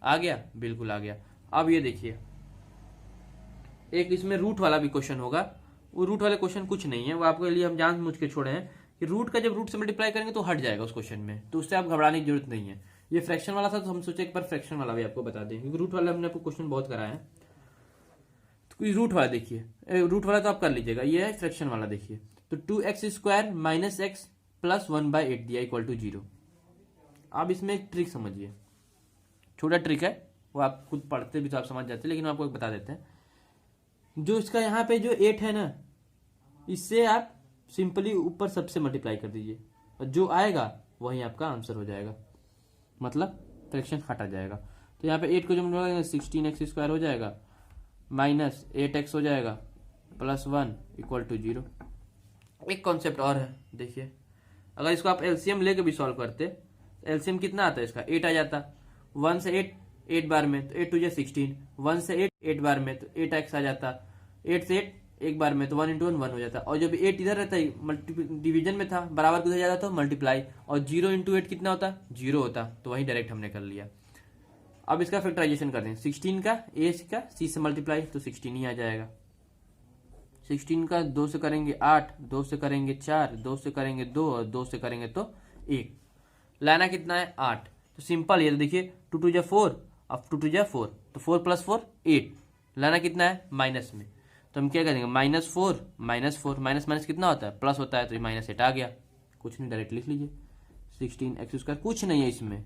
[SPEAKER 1] आ गया, बिल्कुल आ गया। अब ये देखिए एक इसमें रूट वाला भी क्वेश्चन होगा, वो रूट वाले क्वेश्चन कुछ नहीं है, वो आपके लिए हम जानबूझ के छोड़े हैं कि रूट का जब रूट से मल्टीप्लाई करेंगे तो हट जाएगा उस क्वेश्चन में, तो उससे आप घबराने की जरूरत नहीं है। ये फ्रैक्शन वाला था तो हम सोचे एक बार फ्रैक्शन वाला भी आपको बता दें, क्योंकि रूट वाला हमने आपको क्वेश्चन बहुत कराया है। तो रूट वाला देखिए, रूट वाला तो आप कर लीजिएगा, ये है फ्रैक्शन वाला। देखिए तो 2x² - x + 1/8 दिया = 0। आप इसमें एक ट्रिक समझिए, छोटा ट्रिक है, वो आप खुद पढ़ते भी तो आप समझ जाते हैं, लेकिन आपको एक बता देते हैं। जो इसका यहाँ पे जो 8 है ना, इससे आप सिंपली ऊपर सबसे मल्टीप्लाई कर दीजिए, और जो आएगा वही आपका आंसर हो जाएगा, मतलब फ्रैक्शन हटा जाएगा। तो यहाँ पे 8 को जो 16x² हो जाएगा, माइनस 8x हो जाएगा प्लस 1 इक्वल टू 0। एक कॉन्सेप्ट और है, देखिए अगर इसको आप एलसीएम लेके भी सॉल्व करते, एलसीएम कितना आता है इसका 8 आ जाता। 1 से 8 बार में तो 8 टू 16, 1 से 8 बार में तो 8x आ जाता, 8 से 8 एक बार में तो 1 इंटू 1 हो जाता। और जब 8 इधर रहता है डिवीजन में था, बराबर किधर जाता तो मल्टीप्लाई, और 0 इंटू 8 कितना होता 0 होता, तो वही डायरेक्ट हमने कर लिया। अब इसका फैक्टराइजेशन कर दें, 16 का ए का सी से मल्टीप्लाई तो 16 ही आ जाएगा। 16 का 2 से करेंगे 8, 2 से करेंगे 4, 2 से करेंगे 2 और 2 से करेंगे तो 1। लाना कितना है 8, तो सिंपल ये देखिए 2 टू जा 4, अब 2 टू जा 4 तो 4 प्लस 4 8। लाना कितना है माइनस में, तो हम क्या करेंगे -4 -4 माइनस माइनस कितना होता है प्लस होता है, तो ये -8 आ गया। कुछ नहीं, डायरेक्ट लिख लीजिए 16x²। कुछ नहीं है इसमें,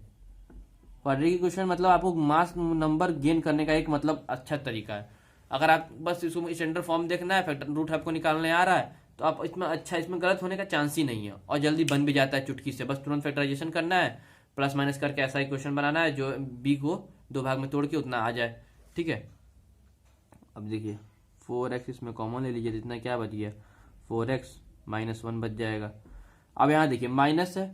[SPEAKER 1] क्वाड्रेटिक इक्वेशन मतलब आपको मास नंबर गेन करने का एक मतलब अच्छा तरीका है। अगर आप बस इसको स्टैंडर्ड फॉर्म देखना है, फैक्टर रूट आपको निकालने आ रहा है, तो आप इसमें अच्छा, इसमें गलत होने का चांस ही नहीं है, और जल्दी बन भी जाता है चुटकी से। बस तुरंत फैक्टराइजेशन करना है, प्लस माइनस करके ऐसा इक्वेशन बनाना है जो बी को 2 भाग में तोड़ के उतना आ जाए, ठीक है। अब देखिए 4x इसमें कॉमन ले लीजिए, इतना क्या बच गया 4x -1 बच जाएगा। अब यहाँ देखिए माइनस है,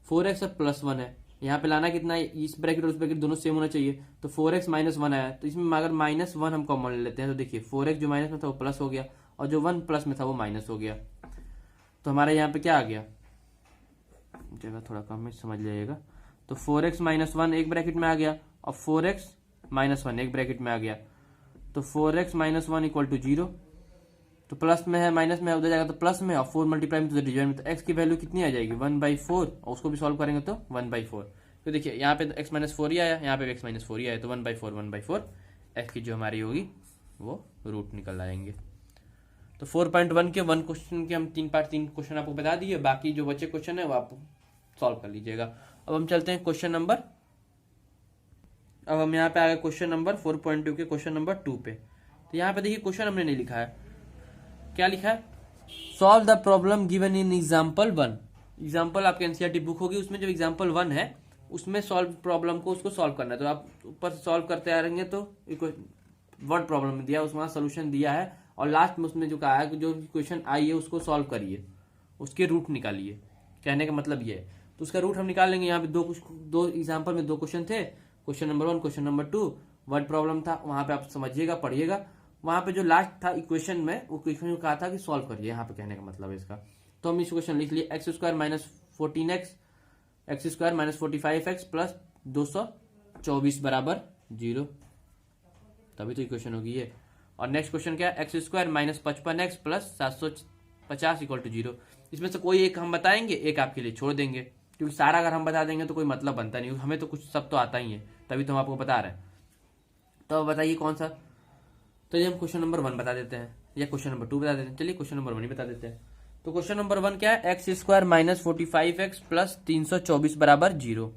[SPEAKER 1] 4x है प्लस 1 है, यहाँ पे लाना कितना है, इस ब्रैकेट और उस ब्रैकेट दोनों सेम होना चाहिए, तो 4x -1 आया, तो इसमें अगर -1 हम कॉमन ले लेते हैं तो देखिए 4x जो माइनस में था वो प्लस हो गया, और जो 1 प्लस में था वो माइनस हो गया। तो हमारे यहाँ पे क्या आ गया, जगह थोड़ा कम में समझ लीजिएगा, तो 4x -1 एक ब्रैकेट में आ गया, और 4x -1 एक ब्रैकेट में आ गया, तो 4x -1 इक्वल टू 0। तो प्लस में है माइनस में उधर जाएगा तो प्लस में, और 4 मल्टीप्लाई में तो डिवाइड में, तो x की वैल्यू कितनी आ जाएगी 1/4, और उसको भी सॉल्व करेंगे तो 1/4। तो देखिए यहाँ पे तो x -4 ही आया, यहाँ पे x -4 ही आया, तो 1/4 x की जो हमारी होगी वो रूट निकल आएंगे। तो 4.1 के 1 क्वेश्चन के हम 3 क्वेश्चन आपको बता दिए, बाकी जो बचे क्वेश्चन है वो आप सॉल्व कर लीजिएगा। अब हम चलते हैं क्वेश्चन नंबर, अब हम यहाँ पे आ गए क्वेश्चन नंबर 4.2 के क्वेश्चन नंबर 2 पे। तो यहाँ पे देखिए क्वेश्चन हमने नहीं लिखा है, क्या लिखा है, solve the problem given in example 1। Example आपके एनसीईआरटी बुक होगी, उसमें जो एग्जाम्पल 1 है उसमें सॉल्व प्रॉब्लम को उसको सॉल्व करना है। तो आप ऊपर से सॉल्व करते आ रहेंगे, तो वर्ड प्रॉब्लम दिया उसमें सोल्यूशन दिया है, और लास्ट में उसमें जो कहा है कि जो क्वेश्चन आई है उसको सॉल्व करिए, उसके रूट निकालिए, कहने का मतलब ये है। तो उसका रूट हम निकाल लेंगे। यहाँ पे दो एग्जाम्पल में 2 क्वेश्चन थे, question number 1 question number 2, word problem था, वहां पे आप समझिएगा पढ़िएगा। वहां पे जो लास्ट था इक्वेशन में, वो इक्वेशन में कहा था कि सॉल्व करिए, यहाँ पे कहने का मतलब है इसका। तो हम इस क्वेश्चन लिख लिए x² -14x x² -45x plus 224 बराबर 0, तभी तो इक्वेशन होगी ये। और नेक्स्ट क्वेश्चन क्या है, x² -55x plus 750 equal to 0। इसमें से कोई एक हम बताएंगे, एक आपके लिए छोड़ देंगे, क्योंकि सारा अगर हम बता देंगे तो कोई मतलब बनता नहीं, हमें तो कुछ सब तो आता ही है, तभी तो हम आपको बता रहे हैं। तो अब बताइए कौन सा, तो ये हम क्वेश्चन नंबर 1 बता देते हैं, या क्वेश्चन नंबर 2 बता देते हैं। चलिए क्वेश्चन नंबर 1 ही बता देते हैं। तो क्वेश्चन नंबर 1 क्या है, x² -45x प्लस 324 बराबर 0।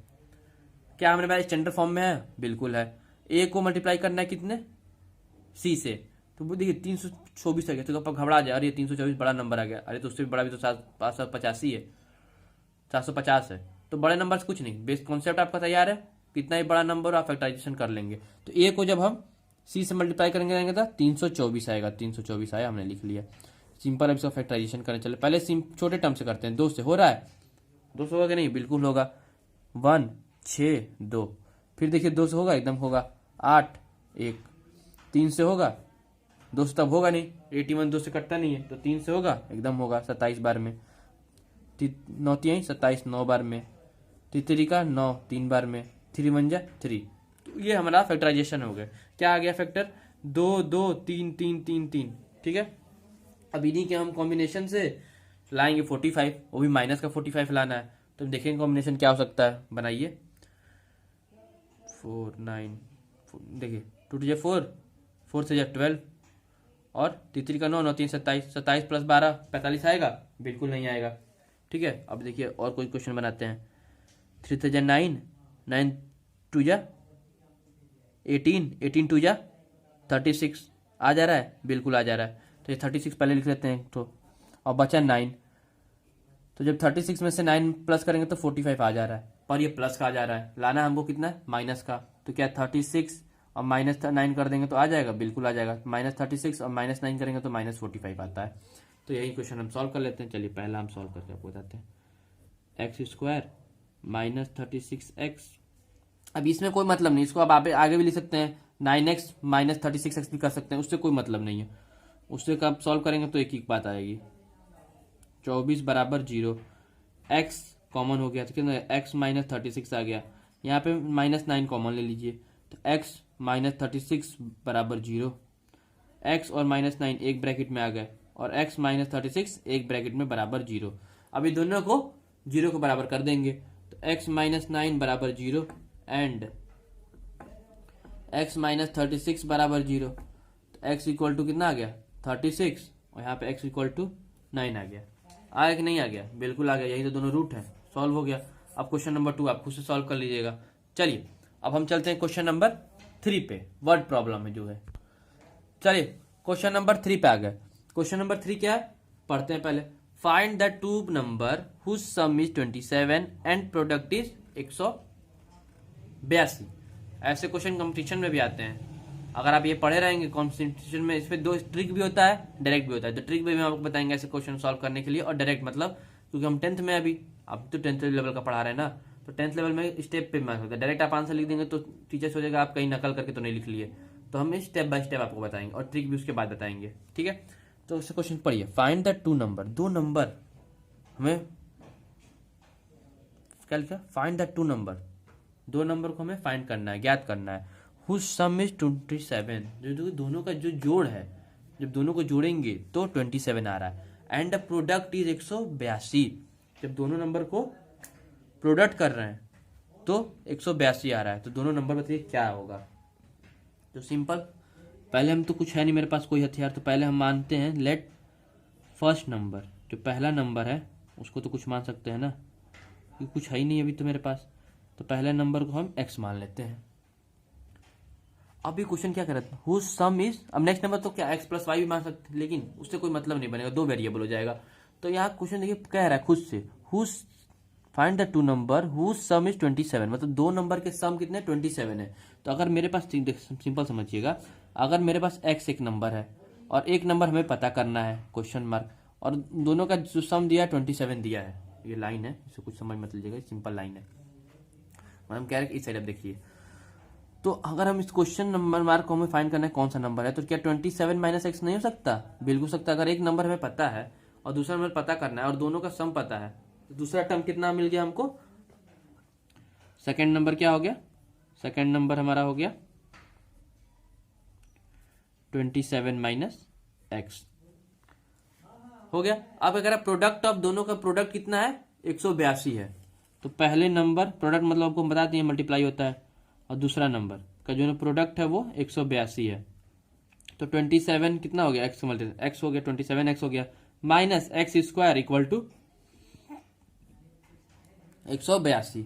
[SPEAKER 1] क्या हमने बताया स्टैंडर्ड फॉर्म में है, बिल्कुल है। a को मल्टीप्लाई करना है कितने, c से, तो वो देखिए 324 आ गया, तो आप घबरा जाए, अरे 324 बड़ा नंबर आ गया, अरे तो उससे भी बड़ा भी तो 785 है, 750 है, तो बड़े नंबर से कुछ नहीं, बेस कॉन्सेप्ट आपका तैयार है, कितना ही बड़ा नंबर आप फैक्टराइजेशन कर लेंगे। तो a को जब हम c से मल्टीप्लाई करेंगे तो 324 आएगा, 324 आया, हमने लिख लिया। सिंपल अब इसका फैक्टराइजेशन करने चले, पहले छोटे टर्म से करते हैं। 2 से हो रहा है, 2 से होगा कि नहीं, बिल्कुल होगा, 1 6 2, फिर देखिए 2 से होगा, एकदम होगा, 8 1, 3 से होगा, 2 से तब होगा नहीं, 81 2 से कटता नहीं है, तो 3 से होगा, एकदम होगा 27 बार में, 9 3 27 9 बार में, 3 का 9 3 बार में, 3 1 जा 3। तो ये हमारा फैक्टराइजेशन हो गया। क्या आ गया फैक्टर, 2 2 3 3 3 3, ठीक है। अब इन्हीं के हम कॉम्बिनेशन से लाएंगे 45, वो भी माइनस का 45 लाना है, तो देखेंगे कॉम्बिनेशन क्या हो सकता है। बनाइए 4 9, देखिए 2 2 4, 4 से 12, और 3 का 9 9 3 27, 27 प्लस 12 45 आएगा, बिल्कुल नहीं आएगा, ठीक है। अब देखिए और कोई क्वेश्चन बनाते हैं, 3 से 9 9 2 जा 18 18 2 जा 36 आ जा रहा है, बिल्कुल आ जा रहा है। तो ये 36 पहले लिख लेते हैं तो, और बचा 9, तो जब 36 में से 9 प्लस करेंगे तो 45 आ जा रहा है, पर ये प्लस का आ जा रहा है, लाना हमको कितना है माइनस का, तो क्या 36 और -9 कर देंगे तो आ जाएगा, बिल्कुल आ जाएगा। -36 और -9 करेंगे तो -45 आता है। तो यही क्वेश्चन हम सॉल्व कर लेते हैं। चलिए पहला हम सॉल्व करके आपको बताते हैं। x² -36x। अब इसमें कोई मतलब नहीं, इसको आप आगे भी लिख सकते हैं 9x -36x भी कर सकते हैं, उससे कोई मतलब नहीं है। उससे कब सॉल्व करेंगे तो एक ही बात आएगी, 24 बराबर 0। x कॉमन हो गया तो कितना x -36 आ गया, यहाँ पे -9 कॉमन ले लीजिए तो x -36 बराबर 0। x और -9 एक ब्रैकेट में आ गए और x -36 एक ब्रैकेट में बराबर 0। अभी दोनों को 0 के बराबर कर देंगे तो x -9 बराबर 0 एंड x -36 बराबर 0। तो x इक्वल टू कितना आ गया 36 और यहाँ पे x इक्वल टू 9 आ गया। आया कि नहीं आ गया? बिल्कुल आ गया, यही तो दोनों रूट है, सॉल्व हो गया। अब क्वेश्चन नंबर 2 आप खुद से सॉल्व कर लीजिएगा। चलिए अब हम चलते हैं क्वेश्चन नंबर 3 पे, वर्ड प्रॉब्लम है जो है। चलिए क्वेश्चन नंबर 3 पे आ गए। क्वेश्चन नंबर 3 क्या है पढ़ते हैं पहले। Find the two number whose sum is 27 and product is 182। ऐसे क्वेश्चन कंपटीशन में भी आते हैं। अगर आप ये पढ़े रहेंगे कॉम्पिटिशन में, इसमें 2 ट्रिक भी होता है, डायरेक्ट भी होता है। तो ट्रिक भी हम आपको बताएंगे ऐसे क्वेश्चन सॉल्व करने के लिए, और डायरेक्ट मतलब क्योंकि हम 10th में अभी, आप तो 10th लेवल का पढ़ा रहे हैं ना, तो 10th लेवल में स्टेप पे मार्क्स होता है। डायरेक्ट आप आंसर लिख देंगे तो टीचर सोचेगा आप कहीं नकल करके तो नहीं लिख लिए। तो हम स्टेप बाय स्टेप आपको बताएंगे और ट्रिक भी उसके बाद बताएंगे, ठीक है। तो उससे क्वेश्चन पढ़िए। Find the two number, 2 number हमें क्या लिखा, find the two number, 2 number को हमें फाइंड करना है, ज्ञात करना है। हुज सम इज 27, जो दोनों का जो जोड़ है, जब दोनों को जोड़ेंगे तो 27 आ रहा है। एंड द प्रोडक्ट इज 182, जब दोनों नंबर को प्रोडक्ट कर रहे हैं तो 182 आ रहा है। तो दोनों नंबर बताइए क्या होगा। तो सिंपल, पहले हम तो कुछ है नहीं मेरे पास कोई हथियार, तो पहले हम मानते हैं लेट फर्स्ट नंबर, जो पहला नंबर है उसको तो कुछ मान सकते हैं ना, क्योंकि कुछ है ही नहीं अभी तो मेरे पास। तो पहले नंबर को हम x मान लेते हैं। अभी क्वेश्चन क्या कर रहा था, हुज सम इज, अब नेक्स्ट नंबर तो क्या x + y भी मान सकते हैं, लेकिन उससे कोई मतलब नहीं बनेगा, 2 वेरिएबल हो जाएगा। तो यहाँ क्वेश्चन देखिए कह रहा है खुद से, whose find the two number whose sum is 27, मतलब 2 नंबर के सम कितने 27 है। तो अगर मेरे पास, सिंपल समझिएगा, अगर मेरे पास x एक नंबर है और एक नंबर हमें पता करना है क्वेश्चन मार्क, और दोनों का जो सम दिया है 27 दिया है, ये लाइन है, इससे कुछ समझ मत लीजिएगा, सिंपल लाइन है। हम कह रहे हैं इस साइड आप देखिए। तो अगर हम इस क्वेश्चन नंबर मार्क को हमें फाइंड करना है कौन सा नंबर है, तो क्या 27 - x नहीं हो सकता? बिल्कुल सकता। अगर एक नंबर हमें पता है और दूसरा नंबर पता करना है और दोनों का सम पता है, तो दूसरा टर्म कितना मिल गया हमको, सेकंड नंबर क्या हो गया, सेकंड नंबर हमारा हो गया 27 - x हो गया। अब अगर प्रोडक्ट ऑफ दोनों का प्रोडक्ट कितना है 182 है, तो पहले नंबर प्रोडक्ट मतलब आपको बता दिए मल्टीप्लाई होता है, और दूसरा नंबर का जो प्रोडक्ट है वो 182 है। तो 27 कितना हो गया, x मल्टीप्लाई x हो गया, 27x हो गया, minus x² equal to 182।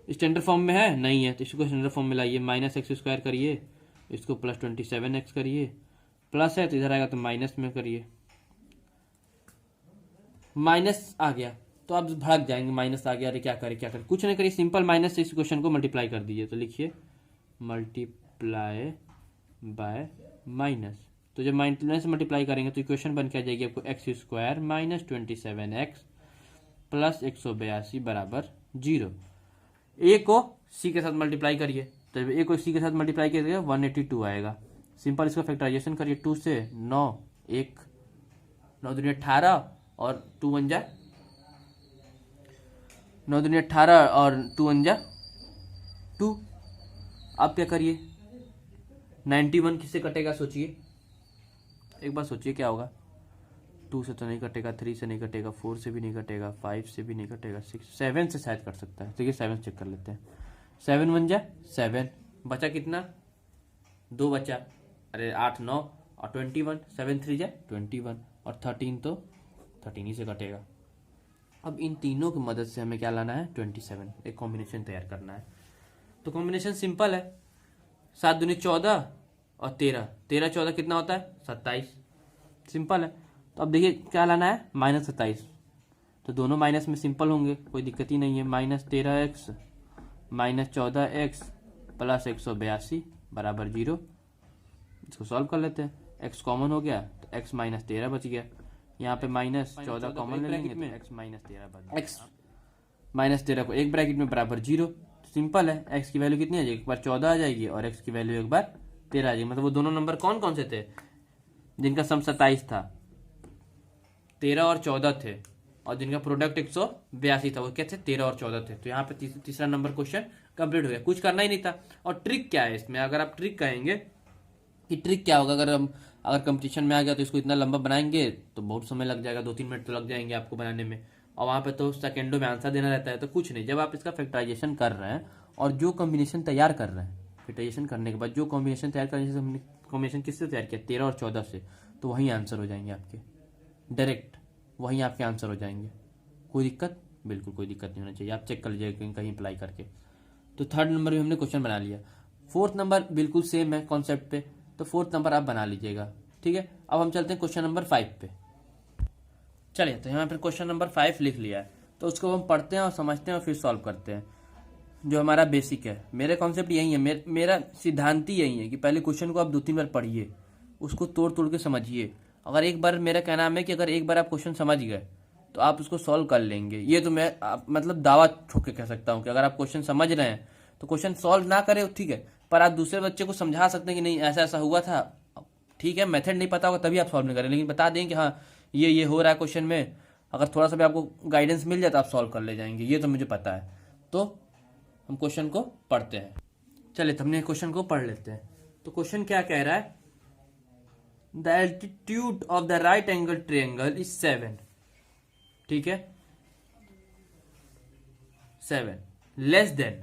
[SPEAKER 1] Standard form में है नहीं है, तो इसको स्टैंडर्ड फॉर्म में लाइए, -x² करिए, इसको +27x करिए, प्लस है तो इधर आएगा तो माइनस में करिए, माइनस आ गया तो आप भड़क जाएंगे, माइनस आ गया, अरे क्या करे क्या करे, कुछ नहीं करिए, सिंपल माइनस से इस क्वेश्चन को मल्टीप्लाई कर दीजिए। तो लिखिए मल्टीप्लाई बाय माइनस, तो जब माइनस से मल्टीप्लाई करेंगे तो इक्वेशन बन के आ जाएगी आपको x² - 27x प्लस 182 बराबर 0। ए को सी के साथ मल्टीप्लाई करिए, तो जब ए को सी के साथ मल्टीप्लाई करिएगा 182 आएगा। सिंपल इसका फैक्टराइजेशन करिए, 2 से 9, 1 9 दूनी 18 और 2 1 जा 9 दूनी 18 और 2 1 जा 2। अब क्या करिए, 91 किससे कटेगा सोचिए, एक बार सोचिए क्या होगा। 2 से तो नहीं कटेगा, 3 से नहीं कटेगा, 4 से भी नहीं कटेगा, 5 से भी नहीं कटेगा, 6 7 से शायद कट सकता है। तो ये 7 चेक कर लेते हैं। 7 1 जा 7, बचा कितना 2 बचा, अरे 8 9 और 21, 7 3 जा 21 और 13 तो 13 ही से कटेगा। अब इन तीनों की मदद से हमें क्या लाना है 27, एक कॉम्बिनेशन तैयार करना है। तो कॉम्बिनेशन सिंपल है, 7 दूनी 14 और 13, 13 14 कितना होता है 27, सिंपल है। तो अब देखिए क्या लाना है -27, तो दोनों माइनस में सिंपल होंगे, कोई दिक्कत ही नहीं है। -13x - 14x प्लस 182 बराबर 0। इसको सॉल्व कर लेते हैं। x कॉमन हो गया तो x माइनस 13 बच गया। यहाँ पे माइनस 14 कॉमन ले लेंगे तो x माइनस 13 बच गया। x माइनस 13 को एक ब्रैकेट में बराबर 0। सिंपल है, x की वैल्यू कितनी आ जाएगी, एक बार 14 आ जाएगी और x की वैल्यू एक बार 13 आ जाएगी। मतलब वो दोनों नंबर कौन कौन से थे जिनका सम 27 था, 13 और 14 थे, और जिनका प्रोडक्ट 182 था, वो क्या थे, 13 और 14 थे। तो यहाँ पे तीसरा नंबर क्वेश्चन कंप्लीट हो गया, कुछ करना ही नहीं था। और ट्रिक क्या है इसमें, अगर आप ट्रिक कहेंगे कि ट्रिक क्या होगा, अगर कंपटीशन में आ गया तो इसको इतना लंबा बनाएंगे तो बहुत समय लग जाएगा, 2-3 मिनट तो लग जाएंगे आपको बनाने में, और वहाँ पे तो सेकेंडों में आंसर देना रहता है। तो कुछ नहीं, जब आप इसका फैक्टराइजेशन कर रहे हैं और जो कॉम्बिनेशन तैयार कर रहे हैं, फैक्टराइजेशन करने के बाद जो कॉम्बिनेशन तैयार कर, जैसे हमने कॉम्बिनेशन किससे तैयार किया, 13 और 14 से, तो वहीं आंसर हो जाएंगे आपके, डायरेक्ट वहीं आपके आंसर हो जाएंगे। कोई दिक्कत, बिल्कुल कोई दिक्कत नहीं होना चाहिए, आप चेक कर लीजिएगा कहीं अप्लाई करके। तो थर्ड नंबर में हमने क्वेश्चन बना लिया। फोर्थ नंबर बिल्कुल सेम है कॉन्सेप्ट पे, तो फोर्थ नंबर आप बना लीजिएगा, ठीक है। अब हम चलते हैं क्वेश्चन नंबर 5 पे। चलिए, तो यहाँ पर क्वेश्चन नंबर 5 लिख लिया है, तो उसको हम पढ़ते हैं और समझते हैं और फिर सॉल्व करते हैं। जो हमारा बेसिक है, मेरे कॉन्सेप्ट यही है, मेरा सिद्धांत ही यही है कि पहले क्वेश्चन को आप 2-3 बार पढ़िए, उसको तोड़ तोड़ के समझिए। अगर एक बार, मेरा कहना है कि अगर एक बार आप क्वेश्चन समझ गए तो आप उसको सॉल्व कर लेंगे। ये तो मैं मतलब दावा ठोक के कह सकता हूँ कि अगर आप क्वेश्चन समझ रहे हैं तो क्वेश्चन सॉल्व ना करें ठीक है, पर आप दूसरे बच्चे को समझा सकते हैं कि नहीं ऐसा ऐसा हुआ था, ठीक है। मेथड नहीं पता होगा तभी आप सॉल्व नहीं करें, लेकिन बता दें कि हाँ ये हो रहा है क्वेश्चन में, अगर थोड़ा सा भी आपको गाइडेंस मिल जाए तो आप सॉल्व कर ले जाएंगे, ये तो मुझे पता है। तो हम क्वेश्चन को पढ़ते हैं। चलिए, तो हमने क्वेश्चन को पढ़ लेते हैं। तो क्वेश्चन क्या कह रहा है, the altitude of the right angle triangle is 7, ठीक है, 7 लेस देन,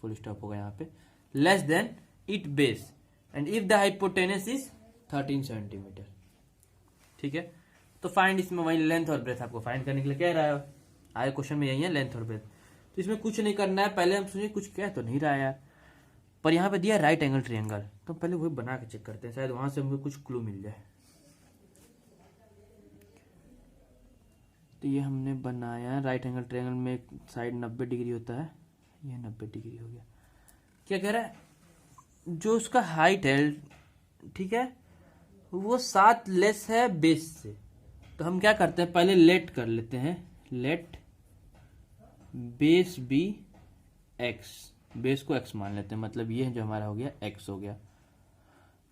[SPEAKER 1] फुल स्टॉप होगा यहाँ पे, less than it base and if the hypotenuse is 13 centimetre, ठीक है। तो फाइंड, इसमें वही लेंथ और ब्रेथ आपको फाइंड करने के लिए कह रहा है, आगे क्वेश्चन में यही है, लेंथ और ब्रेथ। तो इसमें कुछ नहीं करना है, पहले हम सोचे कुछ कह तो नहीं रहा है यार, पर यहाँ पे दिया राइट एंगल ट्रायंगल, तो पहले वही बना के चेक करते हैं, शायद वहां से हमको कुछ क्लू मिल जाए। तो ये हमने बनाया राइट एंगल ट्रायंगल में एक साइड 90 डिग्री होता है, ये 90 डिग्री हो गया। क्या कह रहा है, जो उसका हाइट है, ठीक है, वो 7 लेस है बेस से। तो हम क्या करते हैं, पहले लेट कर लेते हैं, let base be x, base को एक्स मान लेते हैं, मतलब ये जो हमारा हो गया एक्स हो गया।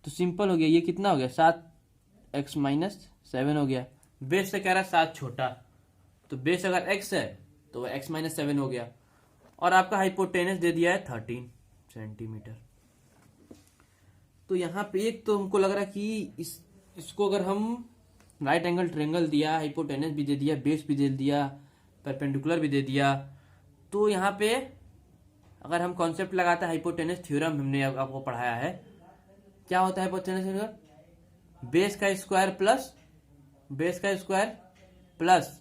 [SPEAKER 1] तो सिंपल हो गया, ये कितना हो गया, 7x माइनस 7 हो गया। बेस से कह रहा है 7 छोटा, तो बेस अगर x है तो वह x माइनस 7 हो गया, और आपका हाइपोटेनस दे दिया है 13 सेंटीमीटर। तो यहाँ पे एक तो हमको लग रहा है कि इसको अगर हम राइट एंगल ट्रायंगल दिया, हाइपोटेनस भी दे दिया, बेस भी दे दिया, परपेंडिकुलर भी दे दिया, तो यहाँ पे अगर हम कॉन्सेप्ट लगाते हैं, हाइपोटेनस थ्योरम हमने आपको पढ़ाया है, क्या होता है हाइपोटेनस थ्योरम, बेस का स्क्वायर प्लस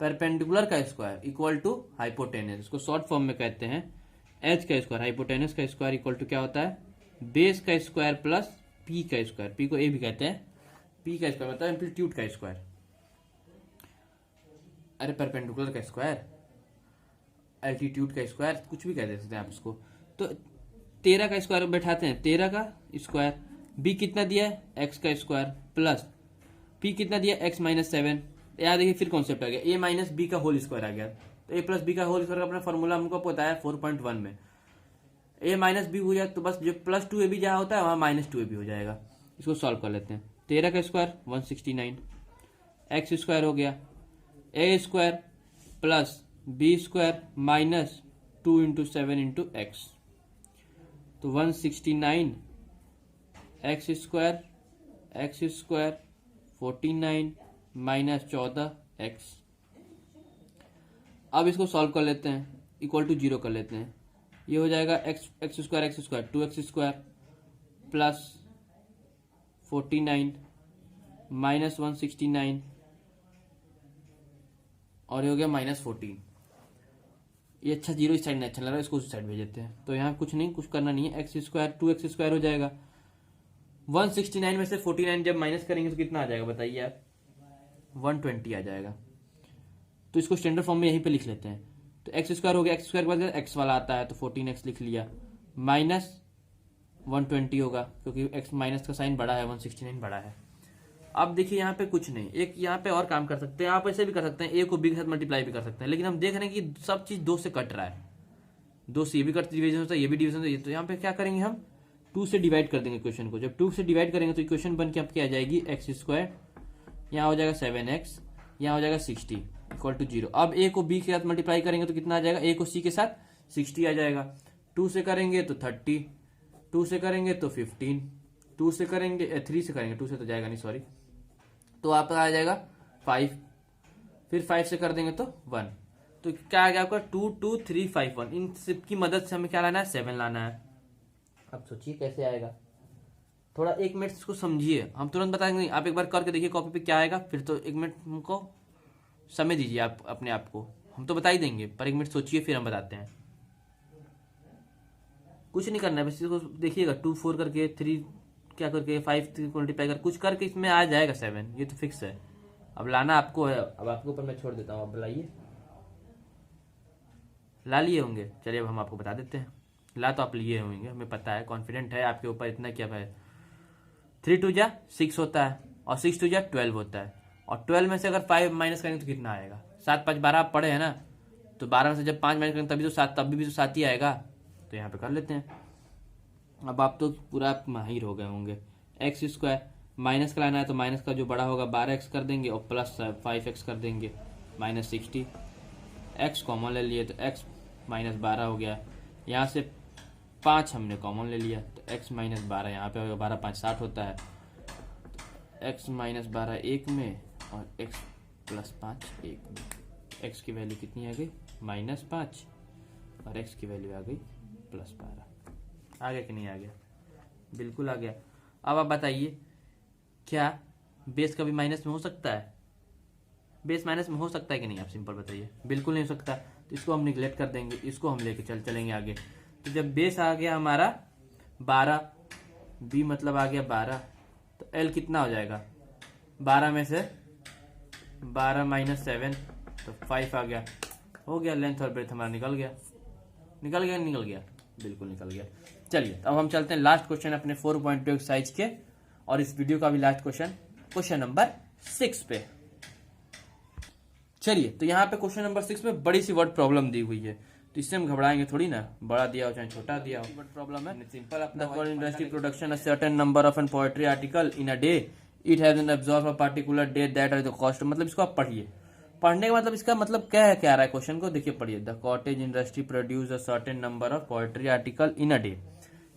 [SPEAKER 1] परपेंडिकुलर का स्क्वायर इक्वल टू हाइपोटेनस। इसको शॉर्ट फॉर्म में कहते हैं एच का स्क्वायर, हाइपोटेनस का स्क्वायर इक्वल टू क्या होता है, बेस का स्क्वायर प्लस पी का स्क्वायर, पी को ए भी कहते हैं, पी का स्क्वायर मतलब एम्पलीट्यूड का स्क्वायर, अरे परपेंडिकुलर का स्क्वायर, एल्टीट्यूड का स्क्वायर, कुछ भी कह देते हैं आप इसको। तो 13 का स्क्वायर बैठाते हैं, 13 का स्क्वायर, बी कितना दिया है, एक्स का स्क्वायर प्लस पी कितना दिया, एक्स माइनस 7। याद देखिए फिर कॉन्सेप्ट आ गया, ए माइनस बी का होल स्क्वायर आ गया। तो ए प्लस बी का होल स्क्वायर का अपना फॉर्मूला हमको पता है 4.1 में, ए माइनस बी हो जाए तो बस जो प्लस 2 ए बी जहाँ होता है वहाँ माइनस 2 ए बी हो जाएगा। इसको सॉल्व कर लेते हैं, 13 का स्क्वायर 169, एक्स स्क्वायर हो गया, a square plus b square minus 2 into 7 into x, तो 169 एक्स स्क्वायर 49 माइनस 14 एक्स। अब इसको सॉल्व कर लेते हैं, इक्वल टू 0 कर लेते हैं, ये हो जाएगा x square 2x square plus 49 minus 169 और ये हो गया माइनस 14। ये अच्छा 0 इस साइड नहीं अच्छा लग रहा है, इसको उस साइड भेज देते हैं। तो यहाँ कुछ नहीं, कुछ करना नहीं है, एक्स स्क्वायर 2x स्क्वायर हो जाएगा, 169 में से 49 जब माइनस करेंगे तो कितना आ जाएगा बताइए आप, 120 आ जाएगा। तो इसको स्टैंडर्ड फॉर्म में यहीं पे लिख लेते हैं। तो एक्स स्क्वायर हो गया, एक्स स्क्वायर के बाद एक्स वाला आता है तो 14x लिख लिया, -120 होगा, क्योंकि x माइनस का साइन बड़ा है, 169 बड़ा है। अब देखिए यहाँ पे कुछ नहीं, एक यहाँ पे और काम कर सकते हैं, आप ऐसे भी कर सकते हैं, a को b के साथ मल्टीप्लाई भी कर सकते हैं, लेकिन हम देख रहे हैं कि सब चीज 2 से कट रहा है, 2 से ये भी कट डिवीजन होता है, ये भी डिवीजन होता है, तो यहाँ पे क्या करेंगे हम 2 से डिवाइड कर देंगे क्वेश्चन को। जब 2 से डिवाइड करेंगे तो इक्वेशन बन के आपकी आ जाएगी x², यहाँ हो जाएगा 7x, यहाँ हो जाएगा 60 इक्वल टू 0। अब a को b के साथ मल्टीप्लाई करेंगे तो कितना आ जाएगा, a को c के साथ 60 आ जाएगा, 2 से करेंगे तो 30, 2 से करेंगे तो 15, 2 से करेंगे 3 से करेंगे, 2 से तो जाएगा नहीं सॉरी, तो आपका आ जाएगा 5, फिर 5 से कर देंगे तो 1, तो क्या आ गया आपका 2 2 3 5 1। इन सब की मदद से हमें क्या लाना है, 7 लाना है। अब सोचिए कैसे आएगा, थोड़ा 1 मिनट इसको समझिए, हम तुरंत बताएंगे, आप एक बार करके देखिए कॉपी पे क्या आएगा, फिर तो 1 मिनट हमको समय दीजिए आप अपने आप को, हम तो बता ही देंगे, पर 1 मिनट सोचिए फिर हम बताते हैं। कुछ नहीं करना है, बस इसको देखिएगा 2 4 करके 3 क्या करके 5 मल्टीप्लाई कर कुछ करके इसमें आ जाएगा 7, ये तो फिक्स है। अब लाना आपको है, अब आपके ऊपर मैं छोड़ देता हूँ, अब लाइए, ला लिए होंगे, चलिए अब हम आपको बता देते हैं। ला तो आप लिए होंगे, हमें पता है, कॉन्फिडेंट है आपके ऊपर, इतना क्या है, 3 2 जा 6 होता है, और 6 2 जा 12 होता है, और 12 में से अगर 5 माइनस करेंगे तो कितना आएगा, 7 5 12 आप पढ़े हैं ना, तो 12 में से जब 5 माइनस करेंगे तभी तो 7, तभी भी तो 7 ही आएगा, तो यहाँ पे कर लेते हैं। अब आप तो पूरा माहिर हो गए होंगे। x² माइनस का लाना है तो माइनस का जो बड़ा होगा 12x कर देंगे, और प्लस 5x कर देंगे, -60, x कॉमन ले लिए तो x -12 हो गया, यहाँ से 5 हमने कॉमन ले लिया तो x -12 यहाँ पे होगा, 12 5 60 होता है, तो x -12 1 में और x + 5 1 में, x की वैल्यू कितनी आ गई -5 और x की वैल्यू आ गई +12। आ गया कि नहीं आ गया, बिल्कुल आ गया। अब आप बताइए क्या बेस कभी माइनस में हो सकता है, बेस माइनस में हो सकता है कि नहीं, आप सिंपल बताइए, बिल्कुल नहीं हो सकता, तो इसको हम निगलेक्ट कर देंगे, इसको हम लेके चलेंगे आगे। तो जब बेस आ गया हमारा 12, बी मतलब आ गया 12, तो एल कितना हो जाएगा, 12 में से 12 - 7 तो 5 आ गया, हो गया, लेंथ और ब्रेथ हमारा निकल गया, निकल गया, बिल्कुल निकल गया। चलिए अब हम चलते हैं लास्ट क्वेश्चन अपने 4.2 एक्सरसाइज के, और इस वीडियो का भी लास्ट क्वेश्चन नंबर 6 पे। चलिए तो यहाँ पे क्वेश्चन नंबर 6 में बड़ी सी वर्ड प्रॉब्लम दी हुई है, तो इससे हम घबराएंगे थोड़ी ना, बड़ा दिया हो चाहे छोटा दिया हो, वर्ड प्रॉब्लम है सिंपल अपना, industry production a certain number of an poetry article in a day, it has an absorb a particular day that are the cost, मतलब इसको आप पढ़िए, पढ़ने का मतलब इसका मतलब क्या है, क्या आ रहा है क्वेश्चन को देखिए, पढ़िए। The cottage industry produce a certain number of poetry article in a day,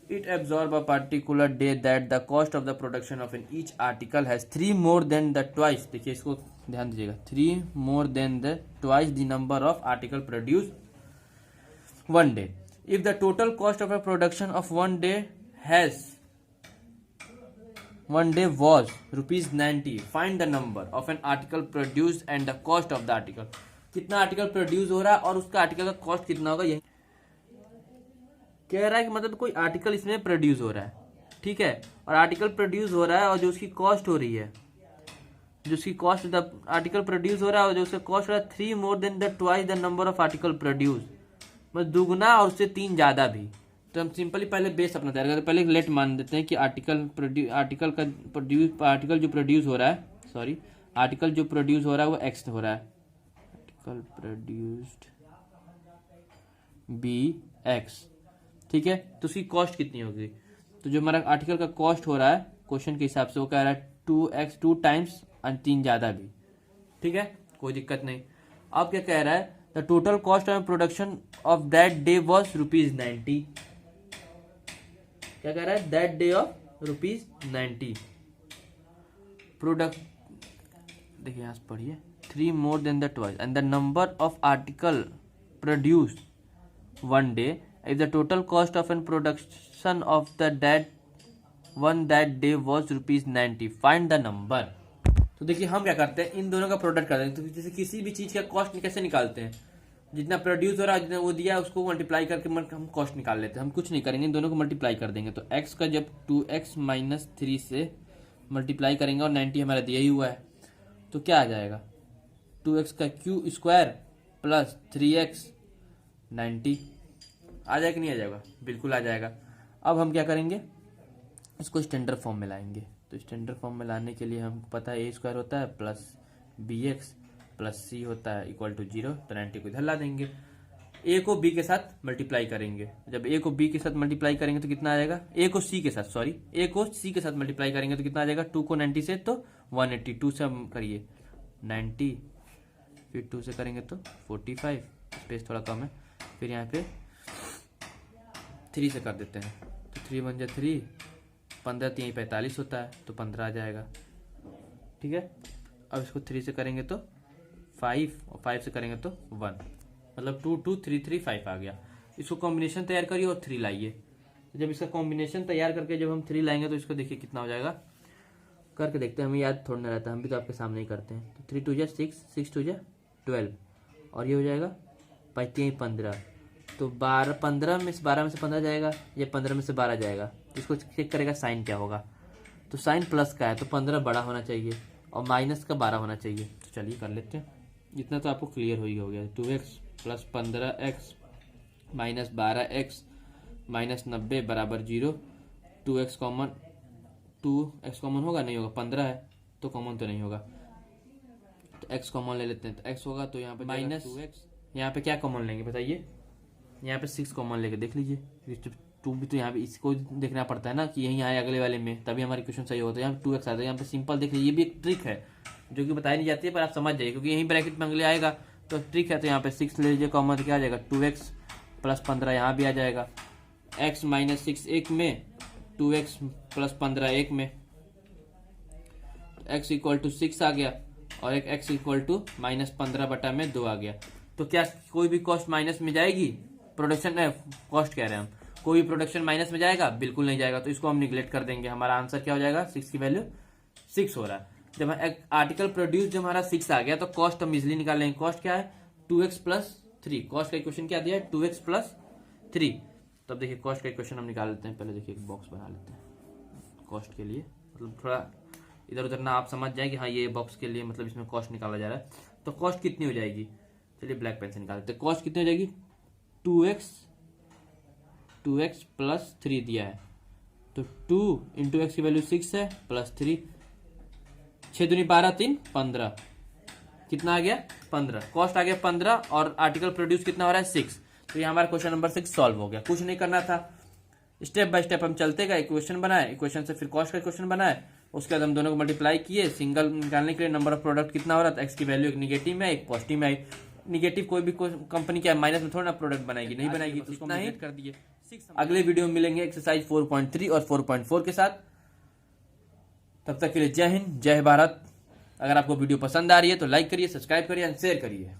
[SPEAKER 1] it absorb a particular day that the cost of the production of an each article has 3 more than the twice, देखिए इसको ध्यान दीजिएगा, 3 more than the twice the number of article produced one day. If the total cost of a production of one day was ₹90, find the number of an article produced and the cost of the article. कितना article produce हो रहा है और उसका article का cost कितना होगा, यही कह रहा है कि मतलब कोई आर्टिकल इसमें प्रोड्यूस हो रहा है, ठीक है, और आर्टिकल प्रोड्यूस हो रहा है और जो उसकी कॉस्ट हो रही है, जो उसकी कॉस्ट द आर्टिकल प्रोड्यूस हो रहा है और जो उसका कॉस्ट हो रहा है 3 more than the twice the number of article produce, मतलब दुगना और उससे 3 ज्यादा भी। तो हम सिंपली पहले बेस अपना तैयार करते हैं, पहले लेट मान देते हैं कि आर्टिकल जो प्रोड्यूस हो रहा है, सॉरी आर्टिकल जो प्रोड्यूस हो रहा है वो एक्स हो रहा है, आर्टिकल प्रोड्यूस्ड बी एक्स, ठीक है, तो उसकी कॉस्ट कितनी होगी, तो जो हमारा आर्टिकल का कॉस्ट हो रहा है क्वेश्चन के हिसाब से वो कह रहा है 2x 2 टाइम्स और 3 ज्यादा भी, ठीक है, कोई दिक्कत नहीं। अब क्या कह रहा है, the total cost of production of that day was ₹90, क्या कह रहा है, दैट डे ऑफ ₹90 प्रोडक्ट, देखिए यहाँ से पढ़िए, 3 more than the twice and the number of article produced one day, if the total cost of an production of the that day was ₹90, find the number। तो देखिए हम क्या करते हैं, इन दोनों का प्रोडक्ट करते हैं, तो जैसे किसी भी चीज का कॉस्ट कैसे निकालते हैं, जितना प्रोड्यूस हो रहा है जितना वो दिया उसको मल्टीप्लाई करके हम कॉस्ट निकाल लेते हैं, हम कुछ नहीं करेंगे, इन दोनों को मल्टीप्लाई कर देंगे, तो x का जब 2x - 3 से मल्टीप्लाई करेंगे और 90 हमारा दिया ही हुआ है, तो क्या आ जाएगा, 2x का क्यू स्क्वायर प्लस 3x 90, आ जाएगा कि नहीं आ जाएगा? बिल्कुल आ जाएगा। अब हम क्या करेंगे, इसको स्टैंडर्ड फॉर्म में लाएंगे। तो स्टैंडर्ड फॉर्म में लाने के लिए हमको पता है a² होता है प्लस bx प्लस c होता है इक्वल टू 0। तो 90 को इधर ला देंगे, a को b के साथ मल्टीप्लाई करेंगे। जब a को b के साथ मल्टीप्लाई करेंगे तो कितना आ जाएगा, a को c के साथ मल्टीप्लाई करेंगे तो कितना आ जाएगा, 2 को 90 से तो 180, 2 से हम करिए 90, फिर 2 से करेंगे तो 45, स्पेस थोड़ा कम है, फिर यहाँ पे 3 से कर देते हैं तो 3 बन जाए 3, 15 3 45 होता है तो 15 आ जाएगा। ठीक है, अब इसको 3 से करेंगे तो 5 और 5 से करेंगे तो 1, मतलब 2 2 3 3 5 आ गया। इसको कॉम्बिनेशन तैयार करिए और 3 लाइए। जब इसका कॉम्बिनेशन तैयार करके जब हम 3 लाएंगे तो इसको देखिए कितना हो जाएगा, करके देखते हैं, हमें याद थोड़ा ना रहता है, हम भी तो आपके सामने ही करते हैं। तो 3 2 जा 6, 6 2 जा 12 और ये हो जाएगा 5 3 15, तो 15 में से 12 में से 15 जाएगा, ये 15 में से 12 जाएगा। तो इसको चेक करेगा साइन क्या होगा, तो साइन प्लस का है तो 15 बड़ा होना चाहिए और माइनस का 12 होना चाहिए। तो चलिए कर लेते हैं, इतना तो आपको क्लियर हो गया। 2x plus 15x minus 12x minus 90 बराबर 0। 2x कॉमन होगा, नहीं होगा, 15 है तो कॉमन तो नहीं होगा, तो x कॉमन ले लेते हैं तो x होगा। तो यहाँ पे माइनस 2x, यहाँ पे क्या कॉमन लेंगे बताइए, यहाँ पे 6 कॉमन लेके देख लीजिए, 2 भी तो यहाँ पे इसको देखना पड़ता है ना कि यहीं आए अगले वाले में, तभी हमारी क्वेश्चन सही होता है। यहाँ पे 2x आता है, यहाँ पे सिंपल देख लीजिए, ये भी एक ट्रिक है जो कि बताई नहीं जाती है पर आप समझ जाइए, क्योंकि यहीं ब्रैकेट में अगले आएगा तो ट्रिक है। तो यहाँ पे 6 ले लीजिए कॉमन, क्या आ जाएगा 2x प्लस 15, यहाँ भी आ जाएगा x माइनस 6 एक में, 2x प्लस 15 एक में, x इक्वल टू 6 आ गया और एक x इक्वल टू माइनस 15 बटा में 2 आ गया। तो क्या कोई भी कॉस्ट माइनस में जाएगी, प्रोडक्शन कॉस्ट कह रहे हैं हम, कोई भी प्रोडक्शन माइनस में जाएगा, बिल्कुल नहीं जाएगा। तो इसको हम निगलेक्ट कर देंगे, हमारा आंसर क्या हो जाएगा, 6 की वैल्यू 6 हो रहा है। जब आर्टिकल प्रोड्यूस जब हमारा 6 आ गया तो कॉस्ट हम इजिली निकाल लेंगे। कॉस्ट क्या है 2x प्लस 3, कॉस्ट का इक्वेशन क्या दिया है 2x प्लस 3। तो अब देखिए कॉस्ट का इक्वेशन हम निकाल लेते हैं। पहले देखिए एक बॉक्स बना लेते हैं कॉस्ट के लिए, मतलब थोड़ा इधर उधर ना आप समझ जाए कि हाँ ये बॉक्स के लिए मतलब इसमें कॉस्ट निकाला जा रहा है। तो कॉस्ट कितनी हो जाएगी, चलिए ब्लैक पेन से निकाल लेते हैं। कॉस्ट कितनी हो जाएगी, 2x प्लस 3 दिया है तो 2 इंटू एक्स की वैल्यू 6 है प्लस 3, 6 दूनी 12 3 15, कितना आ गया 15, कॉस्ट आ गया 15 और आर्टिकल प्रोड्यूस कितना हो रहा है 6। तो ये हमारा क्वेश्चन नंबर 6 सॉल्व हो गया। कुछ नहीं करना था, स्टेप बाय स्टेप हम चलते गए, इक्वेशन बनाए, इक्वेशन से फिर कॉस्ट का इक्वेशन बनाए, उसके बाद हम दोनों को मल्टीप्लाई किए, सिंगल निकालने के लिए नंबर ऑफ प्रोडक्ट कितना हो रहा था, एक्स की वैल्यू एक निगेटिव में एक पॉजिटिव में आई। निगेटिव कोई भी कंपनी क्या माइनस में थोड़ा ना प्रोडक्ट बनाएगी, नहीं बनाएगी, तो उसको नहीं कर दिए। अगले वीडियो में मिलेंगे एक्सरसाइज 4.3 और 4.4 के साथ। तब तक के लिए जय हिंद जय भारत। अगर आपको वीडियो पसंद आ रही है तो लाइक करिए, सब्सक्राइब करिए एंड शेयर करिए।